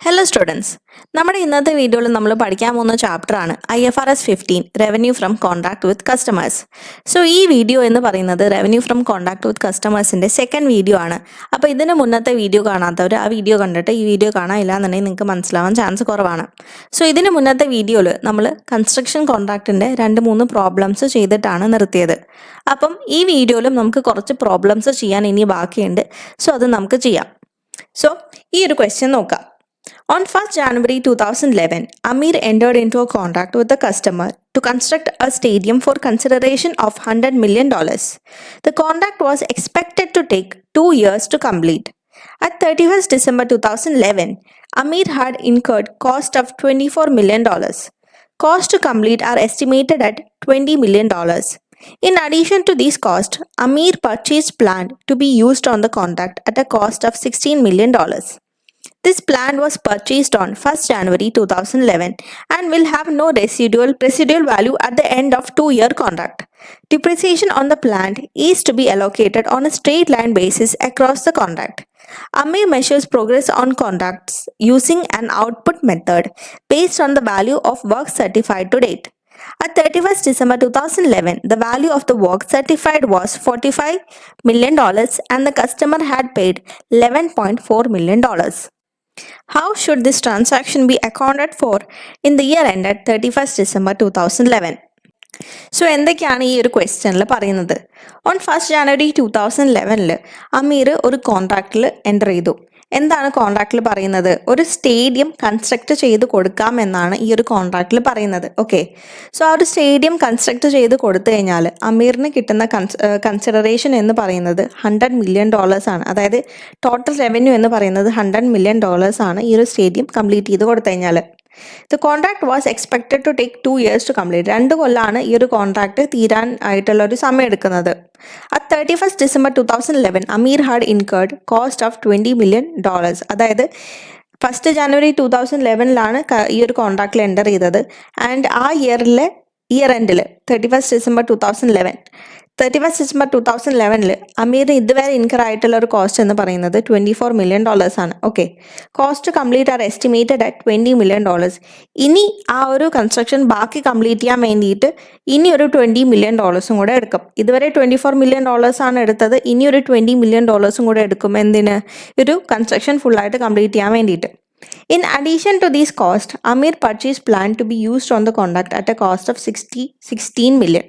Hello students, നമ്മുടെ ഇന്നത്തെ വീഡിയോയിൽ നമ്മൾ പഠിക്കാൻ പോകുന്ന ചാപ്റ്ററാണ് IFRS 15 revenue from contract with customers. So ഈ വീഡിയോ എന്ന് പറയുന്നത് റവന്യൂ ഫ്രം കോൺട്രാക്ട് വിത്ത് കസ്റ്റമേഴ്സിൻ്റെ സെക്കൻഡ് വീഡിയോ ആണ്. അപ്പോൾ ഇതിന് മുന്നത്തെ വീഡിയോ കാണാത്തവർ ആ വീഡിയോ കണ്ടിട്ട് ഈ വീഡിയോ കാണാനില്ല എന്നുണ്ടെങ്കിൽ നിങ്ങൾക്ക് മനസ്സിലാവാൻ ചാൻസ് കുറവാണ്. സോ ഇതിന് മുന്നത്തെ വീഡിയോയിൽ നമ്മൾ കൺസ്ട്രക്ഷൻ കോൺട്രാക്റ്റിൻ്റെ 2-3 പ്രോബ്ലംസ് ചെയ്തിട്ടാണ് നിർത്തിയത്. അപ്പം ഈ വീഡിയോയിലും നമുക്ക് കുറച്ച് പ്രോബ്ലംസ് ചെയ്യാൻ ഇനി ബാക്കിയുണ്ട്. സോ അത് നമുക്ക് ചെയ്യാം. സോ ഈ ഒരു ക്വസ്റ്റ്യൻ നോക്കാം. On 1st January 2011, Amir entered into a contract with the customer to construct a stadium for consideration of $100 million. The contract was expected to take 2 years to complete. At 31st December 2011, Amir had incurred cost of $24 million. Costs to complete are estimated at $20 million. In addition to these costs, Amir purchased land to be used on the contract at a cost of $16 million. This plan was purchased on 1st January 2011 and will have no residual value at the end of 2-year contract. Depreciation on the plant is to be allocated on a straight line basis across the contract. Amir measures progress on contracts using an output method based on the value of work certified to date. At 31st December 2011, the value of the work certified was $45 million and the customer had paid $11.4 million. How should this transaction be accounted for in the year ended 31st December 2011? So എന്തൊക്കെയാണ് ഈ ഒരു ക്വസ്റ്റ്യനിൽ പറയുന്നത്? On 1st January 2011 അമീർ ഒരു കോൺട്രാക്റ്റിൽ enter ചെയ്തു. എന്താണ് കോൺട്രാക്റ്റിൽ പറയുന്നത്? ഒരു സ്റ്റേഡിയം കൺസ്ട്രക്ട് ചെയ്ത് കൊടുക്കാം എന്നാണ് ഈ ഒരു കോൺട്രാക്റ്റിൽ പറയുന്നത്. ഓക്കെ, സോ ആ ഒരു സ്റ്റേഡിയം കൺസ്ട്രക്ട് ചെയ്ത് കൊടുത്തു കഴിഞ്ഞാൽ അമീറിന് കിട്ടുന്ന കൺസിഡറേഷൻ എന്ന് പറയുന്നത് $100 million ആണ്. അതായത് ടോട്ടൽ റവന്യൂ എന്ന് പറയുന്നത് $100 million ആണ് ഈ ഒരു സ്റ്റേഡിയം കംപ്ലീറ്റ് ചെയ്ത് കൊടുത്തു കഴിഞ്ഞാൽ. The contract was expected to take 2 years to complete. 2 കൊല്ലാണ് ഈ ഒരു കോൺട്രാക്ട് തീരാൻ ആയിട്ടുള്ള ഒരു സമയം എടുക്കുന്നത്. At 31st December 2011, Amir had incurred cost of $20 million. അതായത് 1st January 2011 ഈ ഒരു കോൺട്രാക്റ്റിൽ എൻ്റർ ചെയ്തത്. ആൻഡ് ആ ഇയർ എൻഡിൽ 31st December 2011 അമീറിന് ഇതുവരെ ഇൻകർ ആയിട്ടുള്ള ഒരു കോസ്റ്റ് എന്ന് പറയുന്നത് $24 million ആണ്. Okay, cost complete R estimated at $20 million. ഇനി ആ ഒരു കൺസ്ട്രക്ഷൻ ബാക്കി കംപ്ലീറ്റ് ചെയ്യാൻ വേണ്ടിയിട്ട് ഇനി ഒരു $20 million കൂടെ എടുക്കും. ഇതുവരെ $24 million ആണ് എടുത്തത്, ഇനി ഒരു $20 million കൂടെ എടുക്കും. എന്തിന്? ഒരു കൺസ്ട്രക്ഷൻ ഫുള്ളായിട്ട് കംപ്ലീറ്റ് ചെയ്യാൻ വേണ്ടിയിട്ട്. In addition to these costs, Amir purchased plan to be used on the contract at a cost of $16 million.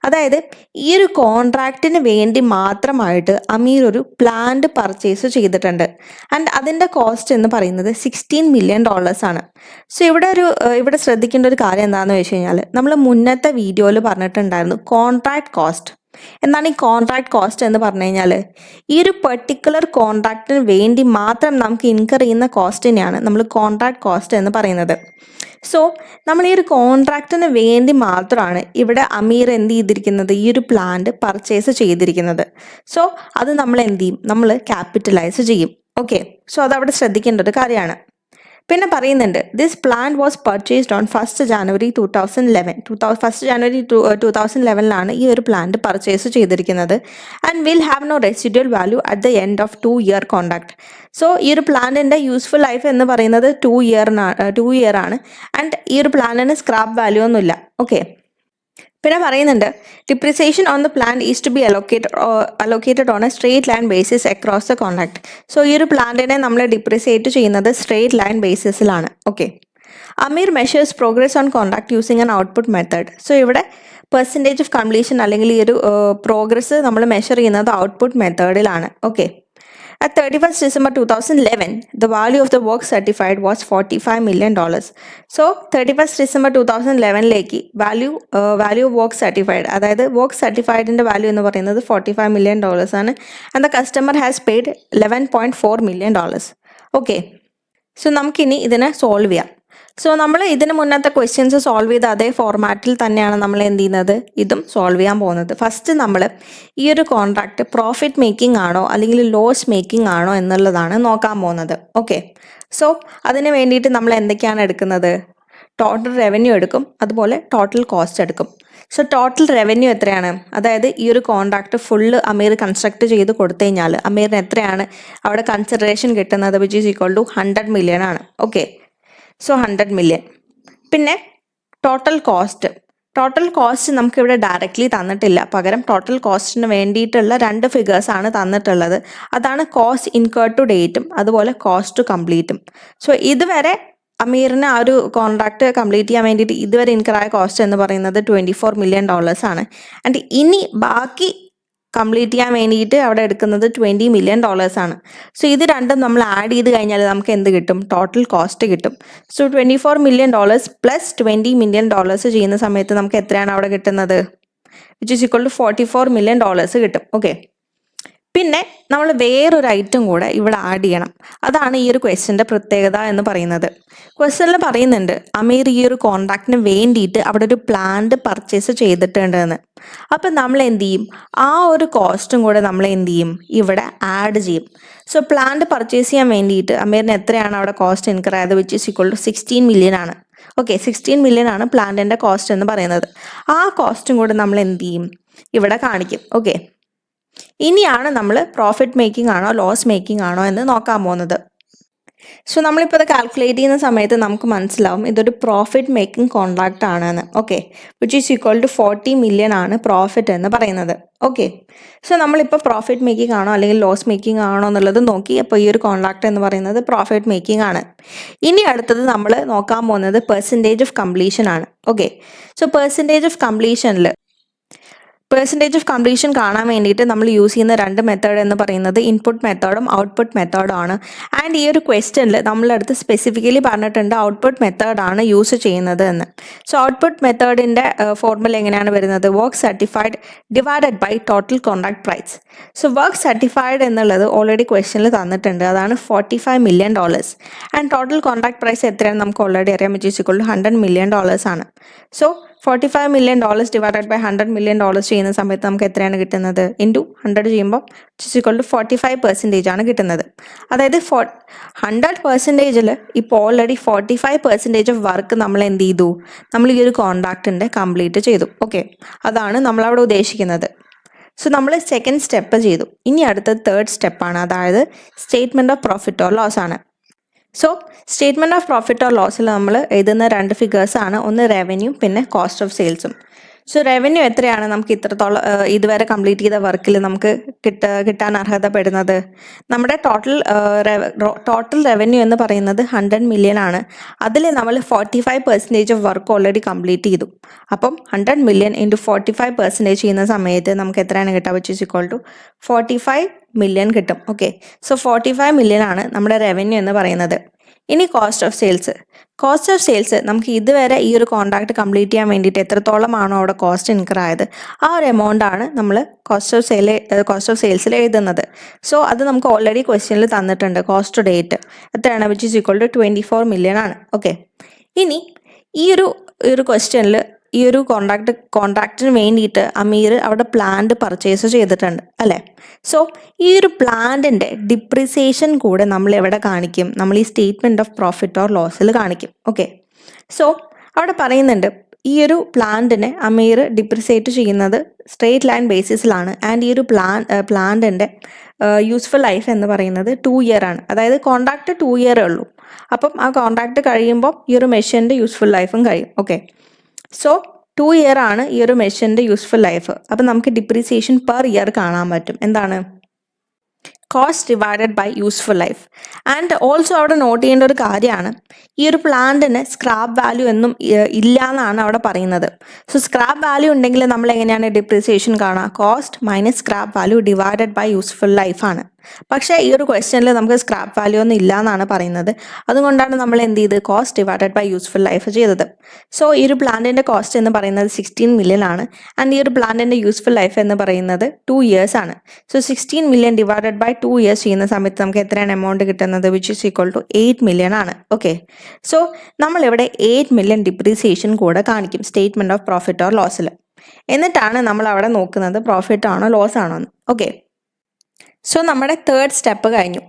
അതായത് ഈ ഒരു കോൺട്രാക്റ്റിന് വേണ്ടി മാത്രമായിട്ട് അമീർ ഒരു പ്ലാന്റ് പർച്ചേസ് ചെയ്തിട്ടുണ്ട്. ആൻഡ് അതിൻ്റെ കോസ്റ്റ് എന്ന് പറയുന്നത് $16 million ആണ്. സോ ഇവിടെ ശ്രദ്ധിക്കേണ്ട ഒരു കാര്യം എന്താണെന്ന് വെച്ച് കഴിഞ്ഞാൽ, നമ്മൾ മുന്നത്തെ വീഡിയോയിൽ പറഞ്ഞിട്ടുണ്ടായിരുന്നു കോൺട്രാക്ട് കോസ്റ്റ്. എന്താണ് ഈ കോൺട്രാക്ട് കോസ്റ്റ് എന്ന് പറഞ്ഞു കഴിഞ്ഞാൽ, ഈ ഒരു പെർട്ടിക്കുലർ കോൺട്രാക്റ്റിന് വേണ്ടി മാത്രം നമുക്ക് ഇൻകർ ചെയ്യുന്ന കോസ്റ്റിനെയാണ് നമ്മൾ കോൺട്രാക്ട് കോസ്റ്റ് എന്ന് പറയുന്നത്. സോ നമ്മൾ ഈ ഒരു കോൺട്രാക്റ്റിന് വേണ്ടി മാത്രമാണ് ഇവിടെ അമീർ എന്ത് ചെയ്തിരിക്കുന്നത്, ഈ ഒരു പ്ലാന്റ് പർച്ചേസ് ചെയ്തിരിക്കുന്നത്. സോ അത് നമ്മൾ എന്ത് ചെയ്യും? നമ്മൾ ക്യാപിറ്റലൈസ് ചെയ്യും. ഓക്കെ, സോ അതവിടെ ശ്രദ്ധിക്കേണ്ട ഒരു കാര്യമാണ്. പിന്നെ പറയുന്നുണ്ട്, this plan was purchased on 1st January 2011. 1st January 2011 ഈ ഒരു പ്ലാന്റ് പർച്ചേസ് ചെയ്തിരിക്കുന്നത്. And will have no residual value at the end of 2-year contract. So ഈ ഒരു പ്ലാനിൻ്റെ യൂസ്ഫുൾ ലൈഫ് എന്ന് പറയുന്നത് 2 year ആണ്. ആൻഡ് ഈ ഒരു പ്ലാനിന് സ്ക്രാപ്പ് വാല്യൂ ഒന്നുമില്ല. ഓക്കെ, പിന്നെ പറയുന്നുണ്ട്, depreciation on the plant is to be allocated on a straight line basis across the contract. So ഈ ഒരു പ്ലാന്റിനെ നമ്മൾ ഡിപ്രിസിയേറ്റ് ചെയ്യുന്നത് സ്ട്രേറ്റ് ലൈൻ ബേസിസിലാണ്. Okay, Amir measures progress on contract using an output method. So ഇവിടെ പെർസെൻറ്റേജ് ഓഫ് കംപ്ലീഷൻ അല്ലെങ്കിൽ ഈ ഒരു പ്രോഗ്രസ് നമ്മൾ മെഷർ ചെയ്യുന്നത് ഔട്ട്പുട്ട് മെത്തേഡിലാണ്. Okay, at 31st December 2011, the value of the work certified was $45 million. So 31st December 2011 value work certified, അതായത് work സർട്ടിഫൈഡിൻ്റെ value എന്ന് പറയുന്നത് $45 million ആണ്. And the customer has paid $11.4 million. Okay, so നമുക്കിനി ഇതിനെ solve ചെയ്യാം. So നമ്മൾ ഇതിന് മുന്നത്തെ ക്വസ്റ്റ്യൻസ് സോൾവ് ചെയ്ത അതേ ഫോർമാറ്റിൽ തന്നെയാണ് നമ്മൾ എന്ത് ചെയ്യുന്നത്, ഇതും സോൾവ് ചെയ്യാൻ പോകുന്നത്. ഫസ്റ്റ് നമ്മൾ ഈ ഒരു കോൺട്രാക്റ്റ് പ്രോഫിറ്റ് മേക്കിംഗ് ആണോ അല്ലെങ്കിൽ ലോസ് മേക്കിംഗ് ആണോ എന്നുള്ളതാണ് നോക്കാൻ പോകുന്നത്. ഓക്കെ, സോ അതിന് വേണ്ടിയിട്ട് നമ്മൾ എന്തൊക്കെയാണ് എടുക്കുന്നത്? ടോട്ടൽ റവന്യൂ എടുക്കും, അതുപോലെ ടോട്ടൽ കോസ്റ്റ് എടുക്കും. സോ ടോട്ടൽ റവന്യൂ എത്രയാണ്? അതായത് ഈ ഒരു കോൺട്രാക്ട് ഫുള്ള് അമീർ കൺസ്ട്രക്ട് ചെയ്ത് കൊടുത്തു കഴിഞ്ഞാൽ അമീറിന് എത്രയാണ് അവിടെ കൺസിഡറേഷൻ കിട്ടുന്നത്? Which is equal to 100 million ആണ്. Okay, so 100 million. പിന്നെ ടോട്ടൽ കോസ്റ്റ് നമുക്കിവിടെ ഡയറക്റ്റ്ലി തന്നിട്ടില്ല, പകരം ടോട്ടൽ കോസ്റ്റിന് വേണ്ടിയിട്ടുള്ള 2 ഫിഗേഴ്സ് ആണ് തന്നിട്ടുള്ളത്. അതാണ് കോസ്റ്റ് ഇൻകേർഡ് ടു ഡേറ്റും അതുപോലെ കോസ്റ്റ് ടു കംപ്ലീറ്റും. സോ ഇതുവരെ അമീറിന് ആ ഒരു കോൺട്രാക്ട് കംപ്ലീറ്റ് ചെയ്യാൻ വേണ്ടിയിട്ട് ഇതുവരെ ഇൻകറായ കോസ്റ്റ് എന്ന് പറയുന്നത് $24 മില്യൺ ആണ്. ആൻഡ് ഇനി ബാക്കി കംപ്ലീറ്റ് ചെയ്യാൻ വേണ്ടിയിട്ട് അവിടെ എടുക്കുന്നത് $20 മില്യൺ ആണ്. സോ ഇത് രണ്ടും നമ്മൾ ആഡ് ചെയ്ത് കഴിഞ്ഞാൽ നമുക്ക് എന്ത് കിട്ടും? ടോട്ടൽ കോസ്റ്റ് കിട്ടും. സോ $24 മില്യൺ പ്ലസ് $20 മില്യൺ ചെയ്യുന്ന സമയത്ത് നമുക്ക് എത്രയാണ് അവിടെ കിട്ടുന്നത്? Which is equal to $44 million കിട്ടും. ഓക്കെ, പിന്നെ നമ്മൾ വേറൊരു ഐറ്റം കൂടെ ഇവിടെ ആഡ് ചെയ്യണം. അതാണ് ഈ ഒരു ക്വസ്റ്റ്യൻ്റെ പ്രത്യേകത എന്ന് പറയുന്നത്. ക്വസ്റ്റ്യനിൽ പറയുന്നുണ്ട് അമീർ ഈ ഒരു കോൺട്രാക്റ്റിന് വേണ്ടിയിട്ട് അവിടെ ഒരു പ്ലാന്റ് പർച്ചേസ് ചെയ്തിട്ടുണ്ടെന്ന്. അപ്പം നമ്മൾ എന്ത് ചെയ്യും? ആ ഒരു കോസ്റ്റും കൂടെ നമ്മൾ എന്ത് ചെയ്യും? ഇവിടെ ആഡ് ചെയ്യും. സോ പ്ലാന്റ് പർച്ചേസ് ചെയ്യാൻ വേണ്ടിയിട്ട് അമീറിന് എത്രയാണ് അവിടെ കോസ്റ്റ് ഇൻകർ ആയത്? Which is equal to 16 million ആണ്. ഓക്കെ, 16 മില്യൺ ആണ് പ്ലാന്റിൻ്റെ കോസ്റ്റ് എന്ന് പറയുന്നത്. ആ കോസ്റ്റും കൂടെ നമ്മൾ എന്ത് ചെയ്യും? ഇവിടെ കാണിക്കും. ഓക്കെ, ഇനിയാണ് നമ്മൾ പ്രോഫിറ്റ് മേക്കിംഗ് ആണോ ലോസ് മേക്കിംഗ് ആണോ എന്ന് നോക്കാൻ പോകുന്നത്. സോ നമ്മളിപ്പോൾ ഇത് കാൽക്കുലേറ്റ് ചെയ്യുന്ന സമയത്ത് നമുക്ക് മനസ്സിലാവും ഇതൊരു പ്രോഫിറ്റ് മേക്കിംഗ് കോൺട്രാക്റ്റ് ആണെന്ന്. Okay, which is equal to 40 million ആണ് പ്രോഫിറ്റ് എന്ന് പറയുന്നത്. ഓക്കെ, സോ നമ്മളിപ്പോൾ പ്രോഫിറ്റ് മേക്കിംഗ് ആണോ അല്ലെങ്കിൽ ലോസ് മേക്കിംഗ് ആണോ എന്നുള്ളത് നോക്കി. അപ്പോൾ ഈ ഒരു കോൺട്രാക്റ്റ് എന്ന് പറയുന്നത് പ്രോഫിറ്റ് മേക്കിംഗ് ആണ്. ഇനി അടുത്തത് നമ്മൾ നോക്കാൻ പോകുന്നത് പെർസെൻറ്റേജ് ഓഫ് കംപ്ലീഷൻ ആണ്. Okay, so percentage of completion കാണാൻ വേണ്ടിയിട്ട് നമ്മൾ യൂസ് ചെയ്യുന്ന 2 മെത്തേഡ് എന്ന് പറയുന്നത് ഇൻപുട്ട് മെത്തേഡും ഔട്ട്പുട്ട് മെത്തേഡും ആണ്. ആൻഡ് ഈ ഒരു ക്വസ്റ്റ്യനിൽ നമ്മളടുത്ത് സ്പെസിഫിക്കലി പറഞ്ഞിട്ടുണ്ട് ഔട്ട്പുട്ട് മെത്തേഡാണ് യൂസ് ചെയ്യുന്നത് എന്ന്. സോ ഔട്ട്പുട്ട് മെത്തേഡിൻ്റെ ഫോർമുല എങ്ങനെയാണ് വരുന്നത്? Work certified divided by total contract price. So work certified എന്നുള്ളത് ഓൾറെഡി ക്വസ്റ്റ്യനിൽ തന്നിട്ടുണ്ട്, അതാണ് $45 million. And total contract price എത്രയാണ് നമുക്ക് ഓൾറെഡി അറിയാം, which is equal to $100 million ആണ്. So $45 million divided by $100 million ചെയ്യുന്ന സമയത്ത് നമുക്ക് എത്രയാണ് കിട്ടുന്നത്? ഇൻറ്റു 100 ചെയ്യുമ്പോൾ ഇറ്റ്സ് ഈക്വൽ ടു 45% ആണ് കിട്ടുന്നത്. അതായത് 100%-ൽ ഇപ്പോൾ ഓൾറെഡി 45% ഓഫ് വർക്ക് നമ്മൾ എന്ത് ചെയ്തു? നമ്മൾ ഈ ഒരു കോൺട്രാക്റ്റിൻ്റെ കംപ്ലീറ്റ് ചെയ്തു. ഓക്കെ, അതാണ് നമ്മളവിടെ ഉദ്ദേശിക്കുന്നത്. സോ നമ്മൾ സെക്കൻഡ് സ്റ്റെപ്പ് ചെയ്തു. ഇനി അടുത്തത് തേർഡ് സ്റ്റെപ്പാണ്, അതായത് statement of profit or loss ആണ്. So statement of profit or ലോസിൽ നമ്മൾ എഴുതുന്ന 2 ഫിഗേഴ്സാണ്, ഒന്ന് റവന്യൂ പിന്നെ കോസ്റ്റ് ഓഫ് സെയിൽസും. സോ റവന്യൂ എത്രയാണ് നമുക്ക് ഇത്രത്തോളം ഇതുവരെ കംപ്ലീറ്റ് ചെയ്ത വർക്കിൽ നമുക്ക് കിട്ടാൻ അർഹതപ്പെടുന്നത്? നമ്മുടെ ടോട്ടൽ റവന്യൂ എന്ന് പറയുന്നത് 100 മില്യൺ ആണ്. അതിൽ നമ്മൾ 45% ഓഫ് വർക്ക് ഓൾറെഡി കംപ്ലീറ്റ് ചെയ്തു. അപ്പം 100 മില്യൺ ഇൻറ്റു 45% ചെയ്യുന്ന സമയത്ത് നമുക്ക് എത്രയാണ് കിട്ടുക? Which is equal to 45 million കിട്ടും. ഓക്കെ, സോ 45 മില്യൺ ആണ് നമ്മുടെ റവന്യൂ എന്ന് പറയുന്നത്. ഇനി കോസ്റ്റ് ഓഫ് സെയിൽസ് നമുക്ക് ഇതുവരെ ഈ ഒരു കോൺട്രാക്ട് കംപ്ലീറ്റ് ചെയ്യാൻ വേണ്ടിയിട്ട് എത്രത്തോളമാണോ അവിടെ കോസ്റ്റ് ഇൻകർ ആയത്, ആ ഒരു എമൗണ്ട് ആണ് നമ്മൾ കോസ്റ്റ് ഓഫ് സെയിൽസിൽ എഴുതുന്നത്. സോ അത് നമുക്ക് ഓൾറെഡി ക്വസ്റ്റ്യനിൽ തന്നിട്ടുണ്ട്. കോസ്റ്റ് ടു ഡേറ്റ് എത്രയാണ്? Which is equal to 24 million ആണ്. ഓക്കെ, ഇനി ഈ ഒരു ക്വസ്റ്റ്യനിൽ ഈ ഒരു കോൺട്രാക്റ്റിന് വേണ്ടിയിട്ട് അമീർ അവിടെ പ്ലാന്റ് പർച്ചേസ് ചെയ്തിട്ടുണ്ട് അല്ലേ? സോ ഈ ഒരു പ്ലാന്റിൻ്റെ ഡിപ്രിസിയേഷൻ കൂടെ നമ്മൾ എവിടെ കാണിക്കും? നമ്മൾ ഈ സ്റ്റേറ്റ്മെൻറ്റ് ഓഫ് പ്രോഫിറ്റ് ഓർ ലോസിൽ കാണിക്കും. ഓക്കെ, സോ അവിടെ പറയുന്നുണ്ട് ഈ ഒരു പ്ലാന്റിനെ അമീർ ഡിപ്രിസിയേറ്റ് ചെയ്യുന്നത് സ്ട്രേറ്റ് ലൈൻ ബേസിസിലാണ്. ആൻഡ് ഈ ഒരു പ്ലാന്റിൻ്റെ യൂസ്ഫുൾ ലൈഫ് എന്ന് പറയുന്നത് 2 ഇയർ ആണ്. അതായത് കോൺട്രാക്ട് 2 ഇയറേ ഉള്ളൂ. അപ്പം ആ കോൺട്രാക്ട് കഴിയുമ്പോൾ ഈ ഒരു മെഷീൻ്റെ യൂസ്ഫുൾ ലൈഫും കഴിയും. ഓക്കെ, സോ 2 ഇയർ ആണ് ഈ ഒരു മെഷീൻ്റെ യൂസ്ഫുൾ ലൈഫ്. അപ്പം നമുക്ക് ഡിപ്രീസിയേഷൻ പെർ ഇയർ കാണാൻ പറ്റും. എന്താണ്? Cost divided by useful life. And also അവിടെ നോട്ട് ചെയ്യേണ്ട ഒരു കാര്യമാണ്, ഈ ഒരു പ്ലാന്റിന് സ്ക്രാപ്പ് വാല്യൂ ഒന്നും ഇല്ല എന്നാണ് അവിടെ പറയുന്നത്. സോ സ്ക്രാപ്പ് വാല്യൂ ഉണ്ടെങ്കിൽ നമ്മൾ എങ്ങനെയാണ് ഡിപ്രീസിയേഷൻ കാണുക? Cost minus scrap value divided by useful ലൈഫാണ്. പക്ഷേ ഈ ഒരു ക്വസ്റ്റ്യനിൽ നമുക്ക് സ്ക്രാപ്പ് വാല്യൂ ഒന്നും ഇല്ല എന്നാണ് പറയുന്നത്. അതുകൊണ്ടാണ് നമ്മൾ എന്ത് ചെയ്ത് cost divided by useful life ചെയ്തത്. സോ ഈ ഒരു പ്ലാന്റിൻ്റെ കോസ്റ്റ് എന്ന് പറയുന്നത് 16 മില്യൺ ആണ്. ആൻഡ് ഈ ഒരു പ്ലാന്റിൻ്റെ യൂസ്ഫുൾ ലൈഫ് എന്ന് പറയുന്നത് 2 ഇയേഴ്സ് ആണ്. So 16 million divided by 2 years ചെയ്യുന്ന സമയത്ത് നമുക്ക് എത്രയാണ് എമൗണ്ട് കിട്ടുന്നത്? Which is equal to 8 million ആണ്. ഓക്കെ, സോ നമ്മളിവിടെ 8 മില്യൺ ഡിപ്രീസിയേഷൻ കൂടെ കാണിക്കും സ്റ്റേറ്റ്മെൻറ്റ് ഓഫ് പ്രോഫിറ്റ് ഓർ ലോസിൽ. എന്നിട്ടാണ് നമ്മൾ അവിടെ നോക്കുന്നത് പ്രോഫിറ്റ് ആണോ ലോസ് ആണോ എന്ന്. ഓക്കെ, സോ നമ്മുടെ തേർഡ് സ്റ്റെപ്പ് കഴിഞ്ഞു.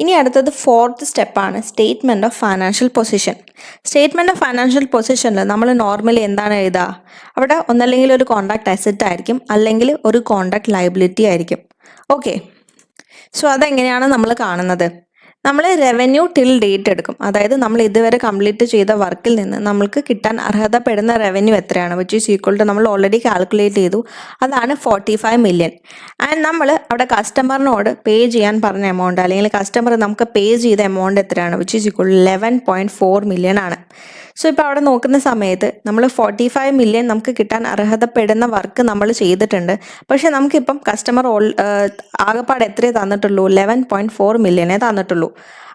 ഇനി അടുത്തത് ഫോർത്ത് സ്റ്റെപ്പാണ് statement of financial position. Statement of financial പൊസിഷനിൽ നമ്മൾ നോർമലി എന്താണ് എഴുതുക? അവിടെ ഒന്നല്ലെങ്കിൽ ഒരു കോൺട്രാക്ട് അസറ്റ് ആയിരിക്കും, അല്ലെങ്കിൽ ഒരു കോൺട്രാക്ട് ലയബിലിറ്റി ആയിരിക്കും. ഓക്കെ, സോ അതെങ്ങനെയാണ് നമ്മൾ കാണുന്നത്? നമ്മൾ റവന്യൂ ടിൽ ഡേറ്റ് എടുക്കും. അതായത് നമ്മൾ ഇതുവരെ കംപ്ലീറ്റ് ചെയ്ത വർക്കിൽ നിന്ന് നമ്മൾക്ക് കിട്ടാൻ അർഹതപ്പെടുന്ന റവന്യൂ എത്രയാണ്, വിച്ച് ഈസ് ഈക്വൽ ടു നമ്മൾ ഓൾറെഡി കാൽക്കുലേറ്റ് ചെയ്തു, അതാണ് 45 മില്യൺ. ആൻഡ് നമ്മൾ അവിടെ കസ്റ്റമറിനോട് പേ ചെയ്യാൻ പറഞ്ഞ എമൗണ്ട്, അല്ലെങ്കിൽ കസ്റ്റമർ നമുക്ക് പേ ചെയ്ത എമൗണ്ട് എത്രയാണ്, വിച്ച് ഈസ് ഈക്വൽ 11.4 മില്യൺ ആണ്. സോ ഇപ്പോൾ അവിടെ നോക്കുന്ന സമയത്ത് നമ്മൾ 45 മില്യൺ നമുക്ക് കിട്ടാൻ അർഹതപ്പെടുന്ന വർക്ക് നമ്മൾ ചെയ്തിട്ടുണ്ട്. പക്ഷേ നമുക്കിപ്പം കസ്റ്റമർ ആകെപ്പാട് എത്രയേ തന്നിട്ടുള്ളൂ? 11.4 മില്യണേ തന്നിട്ടുള്ളൂ.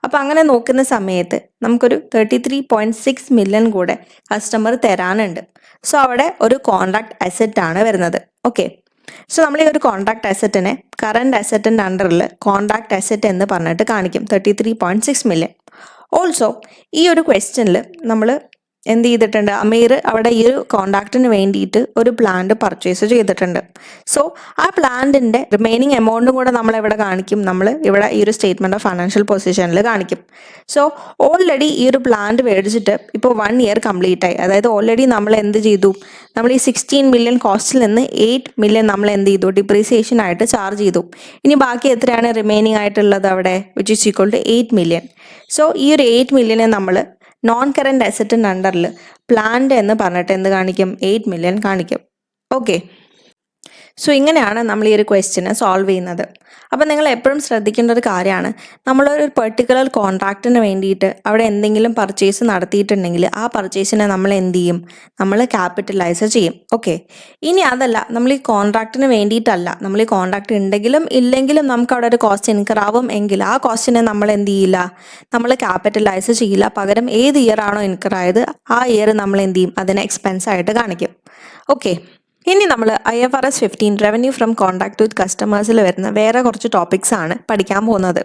അപ്പോൾ അങ്ങനെ നോക്കുന്ന സമയത്ത് നമുക്കൊരു 33.6 മില്യൺ കൂടെ കസ്റ്റമർ തരാനുണ്ട്. സോ അവിടെ ഒരു കോൺട്രാക്ട് അസറ്റ് ആണ് വരുന്നത്. ഓക്കെ, സോ നമ്മൾ ഈ ഒരു കോൺട്രാക്ട് അസറ്റിനെ കറണ്ട് അസറ്റിൻ്റെ അണ്ടറിൽ കോൺട്രാക്ട് അസറ്റ് എന്ന് പറഞ്ഞിട്ട് കാണിക്കും, 33.6 മില്യൺ. ഓൾസോ ഈ ഒരു ക്വസ്റ്റ്യനിൽ നമ്മൾ എന്ത് ചെയ്തിട്ടുണ്ട്? അമീർ അവിടെ ഈ ഒരു കോൺട്രാക്റ്റിന് വേണ്ടിയിട്ട് ഒരു പ്ലാന്റ് പർച്ചേസ് ചെയ്തിട്ടുണ്ട്. സോ ആ പ്ലാന്റിൻ്റെ റിമൈനിങ് എമൗണ്ടും കൂടെ നമ്മൾ എവിടെ കാണിക്കും? നമ്മൾ ഇവിടെ ഈ ഒരു സ്റ്റേറ്റ്മെൻറ്റ് ഓഫ് ഫൈനാൻഷ്യൽ പൊസിഷനിൽ കാണിക്കും. സോ ഓൾറെഡി ഈ ഒരു പ്ലാന്റ് മേടിച്ചിട്ട് ഇപ്പോൾ 1 ഇയർ കംപ്ലീറ്റ് ആയി. അതായത് ഓൾറെഡി നമ്മൾ എന്ത് ചെയ്തു? നമ്മൾ ഈ 16 മില്യൺ കോസ്റ്റിൽ നിന്ന് 8 മില്യൺ നമ്മൾ എന്ത് ചെയ്തു? ഡിപ്രീസിയേഷൻ ആയിട്ട് ചാർജ് ചെയ്തു. ഇനി ബാക്കി എത്രയാണ് റിമൈനിങ് ആയിട്ടുള്ളത് അവിടെ? Which is equal to 8 million. So ഈ ഒരു 8 മില്യനെ നമ്മൾ നോൺ കറണ്ട് അസറ്റിൻ്റെ അണ്ടറിൽ പ്ലാന്റ് എന്ന് പറഞ്ഞിട്ട് എന്ത് കാണിക്കും? 8 മില്യൺ കാണിക്കും. ഓക്കെ, സോ ഇങ്ങനെയാണ് നമ്മൾ ഈ ഒരു ക്വസ്റ്റ്യനെ സോൾവ് ചെയ്യുന്നത്. അപ്പോൾ നിങ്ങൾ എപ്പോഴും ശ്രദ്ധിക്കേണ്ട ഒരു കാര്യമാണ്, നമ്മളൊരു പെർട്ടിക്കുലർ കോൺട്രാക്റ്റിന് വേണ്ടിയിട്ട് അവിടെ എന്തെങ്കിലും പർച്ചേസ് നടത്തിയിട്ടുണ്ടെങ്കിൽ ആ പർച്ചേസിനെ നമ്മൾ എന്ത് ചെയ്യും? നമ്മൾ ക്യാപിറ്റലൈസ് ചെയ്യും. ഓക്കെ, ഇനി അതല്ല, നമ്മൾ ഈ കോൺട്രാക്റ്റിന് വേണ്ടിയിട്ടല്ല, നമ്മൾ ഈ കോൺട്രാക്റ്റ് ഉണ്ടെങ്കിലും ഇല്ലെങ്കിലും നമുക്ക് അവിടെ ഒരു കോസ്റ്റ് ഇൻകർ ആവും എങ്കിൽ ആ കോസ്റ്റിനെ നമ്മൾ എന്ത് ചെയ്യില്ല? നമ്മൾ ക്യാപിറ്റലൈസ് ചെയ്യില്ല. പകരം ഏത് ഇയർ ആണോ ഇൻകർ ആയത് ആ ഇയർ നമ്മൾ എന്ത് ചെയ്യും? അതിനെ എക്സ്പെൻസ് ആയിട്ട് കാണിക്കും. ഓക്കെ, ഇനി നമ്മൾ IFRS 15 revenue from contract with കസ്റ്റമേഴ്സിൽ വരുന്ന വേറെ കുറച്ച് ടോപ്പിക്സ് ആണ് പഠിക്കാൻ പോകുന്നത്.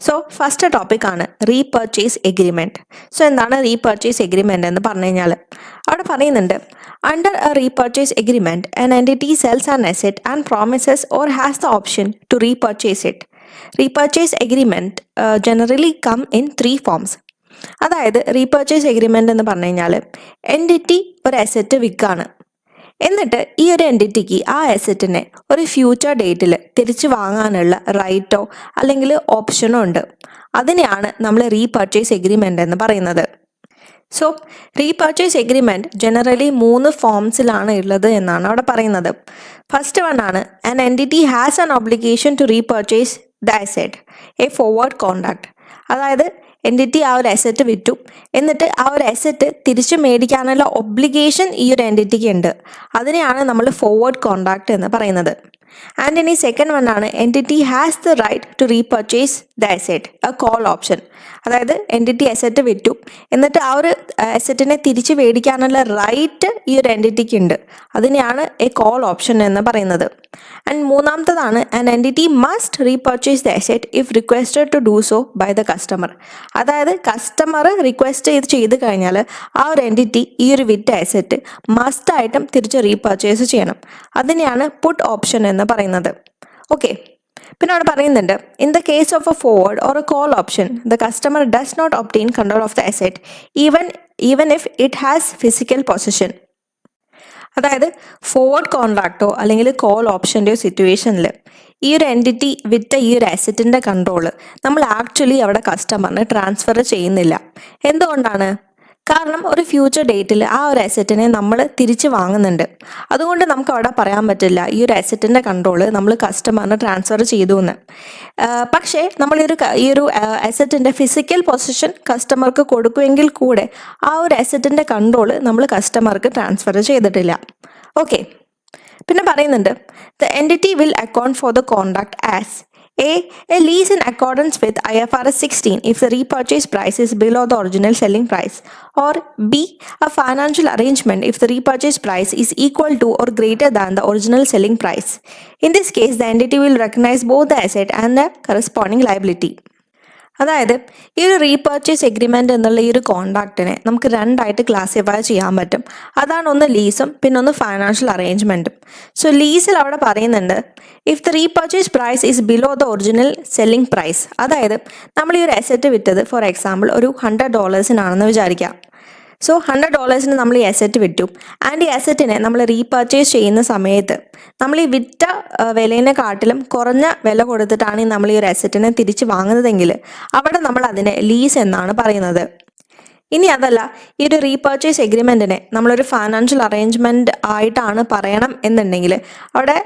സോ ഫസ്റ്റ് ടോപ്പിക്കാണ് റീപർച്ചേസ് എഗ്രിമെൻറ്റ്. സോ എന്താണ് റീപർച്ചേസ് എഗ്രിമെൻറ്റ് എന്ന് പറഞ്ഞു കഴിഞ്ഞാൽ അവിടെ പറയുന്നുണ്ട്, under a repurchase agreement an entity sells an asset and promises or has the option to repurchase it. Repurchase agreement generally come in 3 forms. അതായത് repurchase agreement എന്ന് പറഞ്ഞു കഴിഞ്ഞാൽ എൻറ്റിറ്റി ഒരു അസറ്റ് വിൽക്കാണ്, എന്നിട്ട് ഈ ഒരു എൻറ്റിറ്റിക്ക് ആ അസറ്റിനെ ഒരു ഫ്യൂച്ചർ ഡേറ്റിൽ തിരിച്ചു വാങ്ങാനുള്ള റൈറ്റോ അല്ലെങ്കിൽ ഓപ്ഷനോ ഉണ്ട്. അതിനെയാണ് നമ്മൾ റീപർച്ചേസ് എഗ്രിമെൻ്റ് എന്ന് പറയുന്നത്. സോ റീപർച്ചേസ് എഗ്രിമെൻറ്റ് ജനറലി 3 ഫോംസിലാണ് ഉള്ളത് എന്നാണ് അവിടെ പറയുന്നത്. ഫസ്റ്റ് വൺ ആണ് an entity has an obligation to repurchase the asset, a forward contract. അതായത് എൻറ്റിറ്റി ആ ഒരു അസറ്റ് വിറ്റു, എന്നിട്ട് ആ ഒരു അസറ്റ് തിരിച്ചു മേടിക്കാനുള്ള ഒബ്ലിഗേഷൻ ഈ ഒരു എൻറ്റിറ്റിക്ക് ഉണ്ട്. അതിനെയാണ് നമ്മൾ ഫോർവേഡ് കോൺട്രാക്ട് എന്ന് പറയുന്നത്. ആൻഡ് ഇനി സെക്കൻഡ് വൺ ആണ് entity has the right to repurchase the asset, a call option. അതായത് എൻറ്റിറ്റി അസറ്റ് വിറ്റു, എന്നിട്ട് ആ ഒരു അസറ്റിനെ തിരിച്ച് മേടിക്കാനുള്ള റൈറ്റ് ഈ ഒരു എൻറ്റിറ്റിക്ക് ഉണ്ട്. അതിനെയാണ് എ കോൾ ഓപ്ഷൻ എന്ന് പറയുന്നത്. ആൻഡ് മൂന്നാമത്തതാണ് an entity must repurchase the asset if requested to do so by the customer. അതായത് കസ്റ്റമർ റിക്വസ്റ്റ് ചെയ്ത് കഴിഞ്ഞാൽ ആ ഒരു എൻറ്റിറ്റി ഈ ഒരു വിറ്റ അസറ്റ് മസ്റ്റായിട്ടും തിരിച്ച് റീപർച്ചേസ് ചെയ്യണം. അതിനെയാണ് പുട്ട് ഓപ്ഷൻ എന്ന് പറയുന്നത്. ഓക്കെ, പിന്നെ അവിടെ പറയുന്നുണ്ട്, in the case of a forward or a call option the customer does not obtain control of the asset even if it has physical position. അതായത് ഫോർവേഡ് കോൺട്രാക്റ്റോ അല്ലെങ്കിൽ കോൾ ഓപ്ഷൻ്റെയോ സിറ്റുവേഷനിൽ ഈ ഒരു എൻറ്റിറ്റി വിറ്റ ഈ ഒരു അസറ്റിൻ്റെ കൺട്രോൾ നമ്മൾ ആക്ച്വലി അവിടെ കസ്റ്റമറിന് ട്രാൻസ്ഫർ ചെയ്യുന്നില്ല. എന്തുകൊണ്ടാണ്? കാരണം ഒരു ഫ്യൂച്ചർ ഡേറ്റിൽ ആ ഒരു അസറ്റിനെ നമ്മൾ തിരിച്ച് വാങ്ങുന്നുണ്ട്. അതുകൊണ്ട് നമുക്ക് അവിടെ പറയാൻ പറ്റില്ല ഈ ഒരു അസറ്റിൻ്റെ കൺട്രോൾ നമ്മൾ കസ്റ്റമറിന് ട്രാൻസ്ഫർ ചെയ്തു എന്ന്. പക്ഷേ നമ്മൾ ഈ ഒരു അസറ്റിൻ്റെ ഫിസിക്കൽ പൊസിഷൻ കസ്റ്റമർക്ക് കൊടുക്കുമെങ്കിൽ കൂടെ ആ ഒരു അസറ്റിൻ്റെ കൺട്രോൾ നമ്മൾ കസ്റ്റമർക്ക് ട്രാൻസ്ഫർ ചെയ്തിട്ടില്ല. ഓക്കെ, പിന്നെ പറയുന്നുണ്ട്, the entity will account for the contract as A lease in accordance with IFRS 16 if the repurchase price is below the original selling price, or B, a financial arrangement if the repurchase price is equal to or greater than the original selling price. In this case, the entity will recognize both the asset and the corresponding liability. അതായത് ഈ ഒരു repurchase agreement എന്നുള്ള ഈ ഒരു കോൺട്രാക്റ്റിനെ നമുക്ക് രണ്ടായിട്ട് classify ചെയ്യാൻ പറ്റും. അതാണ് ഒന്ന് ലീസും പിന്നെ ഒന്ന് ഫൈനാൻഷ്യൽ അറേഞ്ച്മെൻറ്റും. സോ ലീസിൽ അവിടെ പറയുന്നുണ്ട് if the repurchase price is below the original selling price. അതായത് നമ്മൾ ഈ ഒരു അസറ്റ് വിറ്റത് ഫോർ എക്സാമ്പിൾ ഒരു $100 വിചാരിക്കാം. സോ $100 നമ്മൾ ഈ അസറ്റ് വിറ്റു ആൻഡ് ഈ അസറ്റിനെ നമ്മൾ റീപർച്ചേസ് ചെയ്യുന്ന സമയത്ത് നമ്മൾ ഈ വിറ്റ വിലേനെക്കാട്ടിലും കുറഞ്ഞ വില കൊടുത്തിട്ടാണ് നമ്മൾ ഈ ഒരു അസറ്റിനെ തിരിച്ച് വാങ്ങുന്നതെങ്കിൽ അവിടെ നമ്മൾ അതിനെ ലീസ് എന്നാണ് പറയുന്നത്. ഇനി അതല്ല, ഈ ഒരു റീപർച്ചേസ് എഗ്രിമെൻറ്റിനെ നമ്മളൊരു ഫൈനാൻഷ്യൽ അറേഞ്ച്മെൻറ്റ് ആയിട്ടാണ് പറയണം എന്നുണ്ടെങ്കിൽ അവിടെ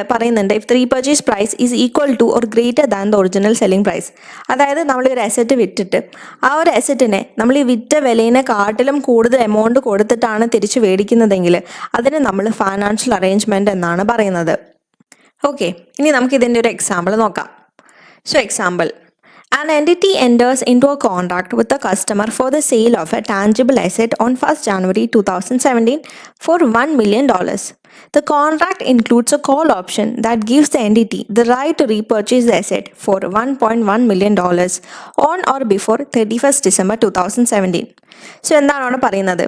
പറയുന്നുണ്ട് if the repurchase price is equal to or greater than the original selling price. അതായത് നമ്മൾ ഈ ഒരു അസറ്റ് വിറ്റിട്ട് ആ ഒരു അസറ്റിനെ നമ്മൾ ഈ വിറ്റ വിലേനെക്കാട്ടിലും കൂടുതൽ എമൗണ്ട് കൊടുത്തിട്ടാണ് തിരിച്ച് മേടിക്കുന്നതെങ്കിൽ അതിന് നമ്മൾ ഫൈനാൻഷ്യൽ അറേഞ്ച്മെൻറ്റ് എന്നാണ് പറയുന്നത്. ഓക്കെ, ഇനി നമുക്ക് ഇതിൻ്റെ ഒരു എക്സാമ്പിൾ നോക്കാം. So example, an entity enters into a contract with the customer for the sale of a tangible asset on 1st January 2017 for $1 million. The contract includes a call option that gives the entity the right to repurchase the asset for $1.1 million on or before 31st December 2017. So എന്താണ് അവിടെ പറയുന്നത്?